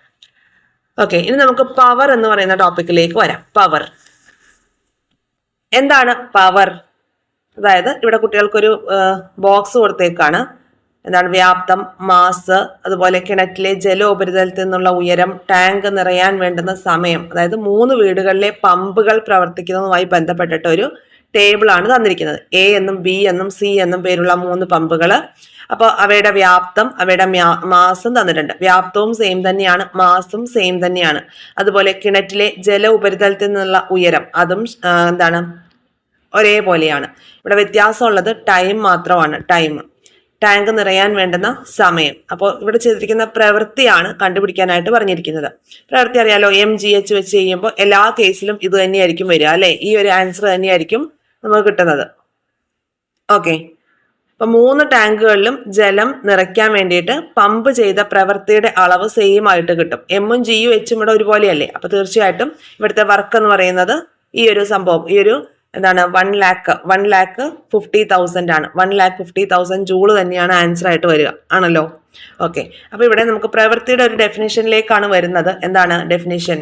ഓക്കെ, ഇനി നമുക്ക് പവർ എന്ന് പറയുന്ന ടോപ്പിക്കിലേക്ക് വരാം. പവർ എന്താണ്? പവർ അതായത് ഇവിടെ കുട്ടികൾക്കൊരു ബോക്സ് കൊടുത്തേക്കാണ്. എന്താണ്? വ്യാപ്തം, മാസ്, അതുപോലെ കിണറ്റിലെ ജലോപരിതലത്തിൽ നിന്നുള്ള ഉയരം, ടാങ്ക് നിറയാൻ വേണ്ടുന്ന സമയം, അതായത് 3 വീടുകളിലെ പമ്പുകൾ പ്രവർത്തിക്കുന്നതുമായി ബന്ധപ്പെട്ടിട്ട് ഒരു ടേബിൾ ആണ് തന്നിരിക്കുന്നത്. എ എന്നും ബി എന്നും സി എന്നും പേരുള്ള 3 പമ്പുകൾ. അപ്പോൾ അവയുടെ വ്യാപ്തം, അവയുടെ മാസും തന്നിട്ടുണ്ട്. വ്യാപ്തവും സെയിം തന്നെയാണ്, മാസും സെയിം തന്നെയാണ്. അതുപോലെ കിണറ്റിലെ ജല ഉപരിതലത്തിൽ നിന്നുള്ള ഉയരം അതും എന്താണ്? ഒരേപോലെയാണ്. ഇവിടെ വ്യത്യാസമുള്ളത് ടൈം മാത്രമാണ്. ടാങ്ക് നിറയാൻ വേണ്ടുന്ന സമയം. അപ്പോൾ ഇവിടെ ചെയ്തിരിക്കുന്ന പ്രവൃത്തിയാണ് കണ്ടുപിടിക്കാനായിട്ട് പറഞ്ഞിരിക്കുന്നത്. പ്രവൃത്തി അറിയാലോ, MGH വെച്ച് ചെയ്യുമ്പോൾ എല്ലാ കേസിലും ഇത് തന്നെയായിരിക്കും വരിക അല്ലെ. ഈ ഒരു ആൻസർ തന്നെയായിരിക്കും നമുക്ക് കിട്ടുന്നത്. ഓക്കെ, അപ്പൊ 3 ടാങ്കുകളിലും ജലം നിറയ്ക്കാൻ വേണ്ടിയിട്ട് പമ്പ് ചെയ്ത പ്രവൃത്തിയുടെ അളവ് സെയിം ആയിട്ട് കിട്ടും. എമ്മും ജിയും എച്ചും ഇവിടെ ഒരുപോലെയല്ലേ. അപ്പൊ തീർച്ചയായിട്ടും ഇവിടുത്തെ വർക്ക് എന്ന് പറയുന്നത് ഈ ഒരു സംഭവം, ഈ ഒരു എന്താണ് 1,50,000 ആണ്. 1,50,000 ജൂള് തന്നെയാണ് ആൻസർ ആയിട്ട് വരിക ആണല്ലോ. ഓക്കെ, അപ്പൊ ഇവിടെ നമുക്ക് പ്രവൃത്തിയുടെ ഒരു ഡെഫിനിഷനിലേക്കാണ് വരുന്നത്. എന്താണ് ഡെഫിനിഷൻ?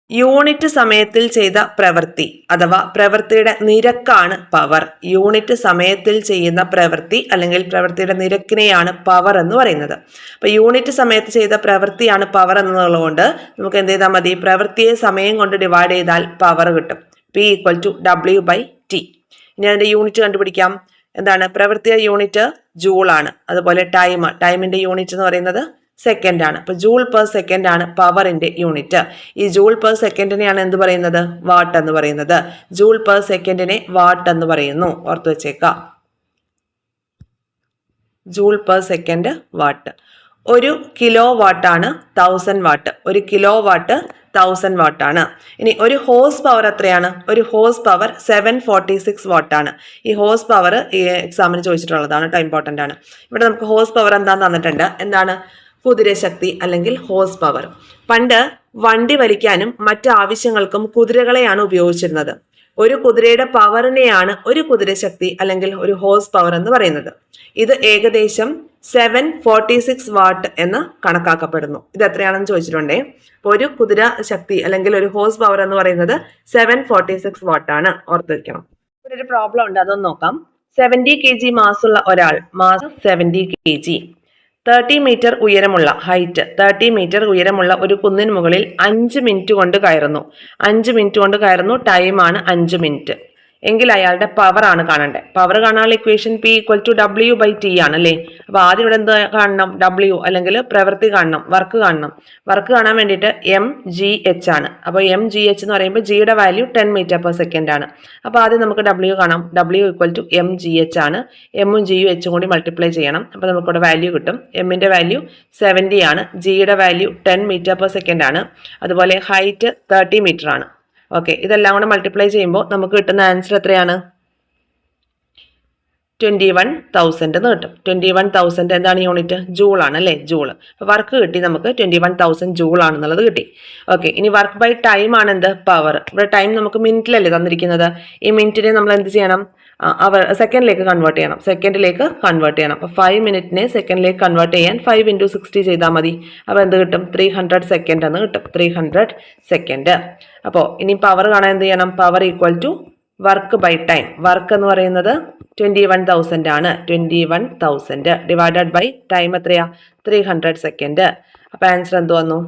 യൂണിറ്റ് സമയത്തിൽ ചെയ്ത പ്രവൃത്തി അഥവാ പ്രവൃത്തിയുടെ നിരക്കാണ് പവർ. യൂണിറ്റ് സമയത്തിൽ ചെയ്യുന്ന പ്രവൃത്തി അല്ലെങ്കിൽ പ്രവൃത്തിയുടെ നിരക്കിനെയാണ് പവർ എന്ന് പറയുന്നത്. അപ്പൊ യൂണിറ്റ് സമയത്ത് ചെയ്ത പ്രവൃത്തിയാണ് പവർ എന്നുള്ളതുകൊണ്ട് നമുക്ക് എന്ത് ചെയ്താൽ മതി? പ്രവൃത്തിയെ സമയം കൊണ്ട് ഡിവൈഡ് ചെയ്താൽ പവർ കിട്ടും. P = W/T. ഇനി അതിന്റെ യൂണിറ്റ് കണ്ടുപിടിക്കാം. എന്താണ്? പ്രവൃത്തിയുടെ യൂണിറ്റ് ജൂൾ ആണ്. അതുപോലെ ടൈമിന്റെ യൂണിറ്റ് എന്ന് പറയുന്നത് സെക്കൻഡ് ആണ്. അപ്പൊ ജൂൾ പെർ സെക്കൻഡ് ആണ് പവറിന്റെ യൂണിറ്റ്. ഈ ജൂൾ പെർ സെക്കൻഡിനെയാണ് എന്ത് പറയുന്നത്? വാട്ട് എന്ന് പറയുന്നത്. ജൂൾ പെർ സെക്കൻഡിനെ വാട്ട് എന്ന് പറയുന്നു. ഓർത്തു വെച്ചേക്കാം. Joule per second watt. 1 kilo വാട്ടാണ് 1000 വാട്ട്. 1 കിലോ വാട്ട് 1000 വാട്ടാണ്. ഇനി ഒരു ഹോഴ്സ് പവർ എത്രയാണ്? ഒരു ഹോഴ്സ് പവർ 746 വാട്ടാണ്. ഈ ഹോഴ്സ് പവർ ഈ എക്സാമിന് ചോദിച്ചിട്ടുള്ളതാണ്, ഇമ്പോർട്ടൻ്റ് ആണ്. ഇവിടെ നമുക്ക് ഹോഴ്സ് പവർ എന്താന്ന് തന്നിട്ടുണ്ട്. എന്താണ്? കുതിരശക്തി അല്ലെങ്കിൽ ഹോഴ്സ് പവർ. പണ്ട് വണ്ടി വലിക്കാനും മറ്റു ആവശ്യങ്ങൾക്കും കുതിരകളെയാണ് ഉപയോഗിച്ചിരുന്നത്. ഒരു കുതിരയുടെ പവറിനെയാണ് ഒരു കുതിരശക്തി അല്ലെങ്കിൽ ഒരു ഹോഴ്സ് പവർ എന്ന് പറയുന്നത്. ഇത് ഏകദേശം 746 വാട്ട് എന്ന് കണക്കാക്കപ്പെടുന്നു. ഇത് എത്രയാണെന്ന് ചോദിച്ചിട്ടുണ്ടേ. ഒരു കുതിര ശക്തി അല്ലെങ്കിൽ ഒരു ഹോഴ്സ് പവർ എന്ന് പറയുന്നത് 746 വാട്ടാണ്. ഓർത്ത് വെക്കണം. ഇവിടെ ഒരു പ്രോബ്ലം ഉണ്ട്, അതൊന്ന് നോക്കാം. 70 kg മാസുള്ള ഒരാൾ, മാസ് 70 kg, 30 മീറ്റർ ഉയരമുള്ള ഹൈറ്റ് 30 മീറ്റർ ഉയരമുള്ള ഒരു കുന്നിന് മുകളിൽ 5 മിനിറ്റ് കൊണ്ട് കയറുന്നു. 5 മിനിറ്റ് കൊണ്ട് കയറുന്നു. ടൈമാണ് 5 മിനിറ്റ്. എങ്കിൽ അയാളുടെ പവർ ആണ് കാണേണ്ടത്. പവർ കാണാനുള്ള ഇക്വേഷൻ P = W/T ആണ് അല്ലേ. അപ്പൊ ആദ്യം ഇവിടെ എന്ത് കാണണം? W അല്ലെങ്കിൽ പ്രവൃത്തി കാണണം, വർക്ക് കാണണം. വർക്ക് കാണാൻ വേണ്ടിയിട്ട് MGH ആണ്. അപ്പൊ MGH എന്ന് പറയുമ്പോൾ ജിയുടെ വാല്യൂ 10 മീറ്റർ പെർ സെക്കൻഡ് ആണ്. അപ്പൊ ആദ്യം നമുക്ക് W കാണാം. W = MGH ആണ്. എമ്മും ജിയും എച്ചും കൂടി മൾട്ടിപ്ലൈ ചെയ്യണം. അപ്പൊ നമുക്കിവിടെ വാല്യൂ കിട്ടും. എമ്മിന്റെ വാല്യൂ 70 ആണ്. ജിയുടെ വാല്യൂ 10 മീറ്റർ പെർ സെക്കൻഡ് ആണ്. അതുപോലെ ഹൈറ്റ് 30 മീറ്റർ ആണ്. ഓക്കെ, ഇതെല്ലാം കൂടെ മൾട്ടിപ്ലൈ ചെയ്യുമ്പോൾ നമുക്ക് കിട്ടുന്ന ആൻസർ എത്രയാണ്? 21,000 എന്ന് കിട്ടും. 21,000 എന്താണ് യൂണിറ്റ്? ജൂൾ ആണ് അല്ലേ. ജൂള്. അപ്പോൾ വർക്ക് കിട്ടി നമുക്ക് 21,000 ജൂൾ ആണെന്നുള്ളത് കിട്ടി. ഓക്കെ, ഇനി വർക്ക് ബൈ ടൈം ആണ് എന്ത്? പവർ. ഇവിടെ ടൈം നമുക്ക് മിനിറ്റിലല്ലേ തന്നിരിക്കുന്നത്. ഈ മിനിറ്റിനെ നമ്മൾ എന്ത് ചെയ്യണം? സെക്കൻഡിലേക്ക് കൺവേർട്ട് ചെയ്യണം. അപ്പോൾ 5 മിനിറ്റിനെ സെക്കൻഡിലേക്ക് കൺവേർട്ട് ചെയ്യാൻ 5 × 60 ചെയ്താൽ മതി. അപ്പോൾ എന്ത് കിട്ടും? 300 സെക്കൻഡ് എന്ന് കിട്ടും. 300 സെക്കൻഡ്. അപ്പോൾ ഇനി പവർ കാണാൻ എന്ത് ചെയ്യണം? Power = work by time. Work എന്ന് പറയുന്നത് 21,000 ആണ്. 21,000 ഡിവൈഡഡ് ബൈ ടൈം എത്രയാ? 300 സെക്കൻഡ്. അപ്പോൾ ആൻസർ എന്ത് വന്നു?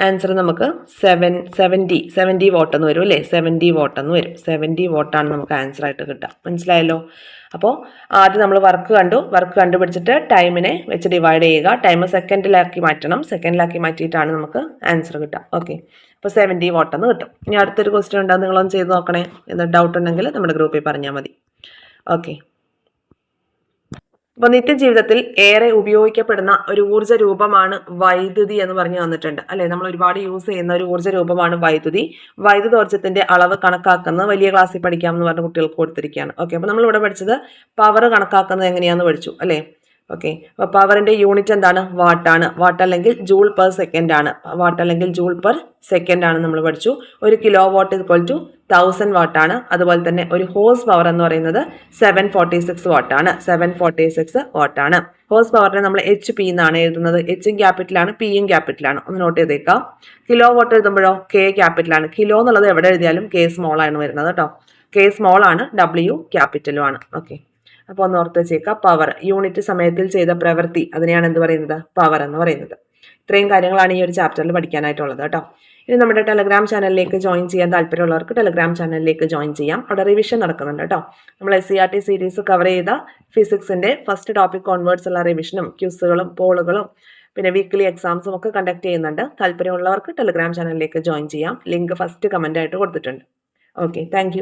ആൻസർ നമുക്ക് 70 വാട്ട് എന്ന് വരും അല്ലേ. 70 വാട്ട് എന്ന് വരും. 70 വാട്ടാണ് നമുക്ക് ആൻസർ ആയിട്ട് കിട്ടുക. മനസ്സിലായല്ലോ. അപ്പോൾ ആദ്യം നമ്മൾ വർക്ക് കണ്ടുപിടിച്ചിട്ട് ടൈമിനെ വെച്ച് ഡിവൈഡ് ചെയ്യുക. ടൈം സെക്കൻഡിലാക്കി മാറ്റണം. സെക്കൻഡിലാക്കി മാറ്റിയിട്ടാണ് നമുക്ക് ആൻസർ കിട്ടുക. ഓക്കെ, അപ്പോൾ 70 വാട്ട് എന്ന് കിട്ടും. ഇനി അടുത്തൊരു ക്വസ്റ്റ്യൻ ഉണ്ടാകും, നിങ്ങളൊന്ന് ചെയ്ത് നോക്കണേ. എന്ത് ഡൗട്ട് ഉണ്ടെങ്കിൽ നമ്മുടെ ഗ്രൂപ്പിൽ പറഞ്ഞാൽ മതി. ഓക്കെ, അപ്പൊ നിത്യജീവിതത്തിൽ ഏറെ ഉപയോഗിക്കപ്പെടുന്ന ഒരു ഊർജ്ജ രൂപമാണ് വൈദ്യുതി എന്ന് പറഞ്ഞു തന്നിട്ടുണ്ട് അല്ലെ. നമ്മൾ ഒരുപാട് യൂസ് ചെയ്യുന്ന ഒരു ഊർജ്ജ രൂപമാണ് വൈദ്യുതി. വൈദ്യുതോർജ്ജത്തിന്റെ അളവ് കണക്കാക്കുന്നത് വലിയ ക്ലാസ്സിൽ പഠിക്കാം എന്ന് പറഞ്ഞ കുട്ടികൾക്ക് കൊടുത്തിരിക്കുകയാണ്. ഓക്കെ, അപ്പൊ നമ്മൾ ഇവിടെ പഠിച്ചത് പവർ കണക്കാക്കുന്നത് എങ്ങനെയാന്ന് പഠിച്ചു അല്ലെ. ഓക്കെ, അപ്പൊ പവറിന്റെ യൂണിറ്റ് എന്താണ്? വാട്ടാണ്. വാട്ട് അല്ലെങ്കിൽ ജൂൾ പെർ സെക്കൻഡ് ആണ്. വാട്ട് അല്ലെങ്കിൽ ജൂൾ പെർ സെക്കൻഡ് ആണ് നമ്മൾ പഠിച്ചു. ഒരു kilowatt equal to 1000 watt ആണ്. അതുപോലെ തന്നെ ഒരു ഹോഴ്സ് പവർ എന്ന് പറയുന്നത് 746 വാട്ട് ആണ്. 746 വാട്ട് ആണ്. ഹോഴ്സ് പവറിനെ നമ്മൾ എച്ച് പി എന്നാണ് എഴുതുന്നത്. എച്ചും ക്യാപിറ്റലാണ്, പിയും ക്യാപിറ്റലാണ്. ഒന്ന് നോട്ട് ചെയ്തേക്കാം. കിലോ വാട്ട് എഴുതുമ്പോഴോ കെ ക്യാപിറ്റലാണ്. കിലോ എന്നുള്ളത് എവിടെ എഴുതിയാലും കെ സ്മോൾ ആണ് വരുന്നത് കേട്ടോ. കെ സ്മോൾ ആണ്, ഡബ്ല്യു ക്യാപിറ്റലും ആണ്. ഓക്കെ, അപ്പോൾ ഒന്ന് ഓർത്ത് വെച്ചേക്കാം. പവർ യൂണിറ്റ് സമയത്തിൽ ചെയ്ത പ്രവൃത്തി, അതിനെയാണ് എന്ത് പറയുന്നത്? പവർ എന്ന് പറയുന്നത്. ഇത്രയും കാര്യങ്ങളാണ് ഈ ഒരു ചാപ്റ്ററിൽ പഠിക്കാനായിട്ടുള്ളത് കേട്ടോ. ഇനി നമ്മുടെ ടെലഗ്രാം ചാനലിലേക്ക് ജോയിൻ ചെയ്യാൻ താല്പര്യമുള്ളവർക്ക് ടെലഗ്രാം ചാനലിലേക്ക് ജോയിൻ ചെയ്യാം. അവിടെ റിവിഷൻ നടക്കുന്നുണ്ട് കേട്ടോ. നമ്മൾ SCERT സീരീസ് കവർ ചെയ്ത ഫിസിക്സിന്റെ ഫസ്റ്റ് ടോപ്പിക് കോൺവേർട്സ് ഉള്ള റിവിഷനും ക്യൂസുകളും പോളുകളും പിന്നെ വീക്ക്ലി എക്സാംസും ഒക്കെ കണ്ടക്ട് ചെയ്യുന്നുണ്ട്. താല്പര്യമുള്ളവർക്ക് ടെലഗ്രാം ചാനലിലേക്ക് ജോയിൻ ചെയ്യാം. ലിങ്ക് ഫസ്റ്റ് കമന്റ് ആയിട്ട് കൊടുത്തിട്ടുണ്ട്. Okay, thank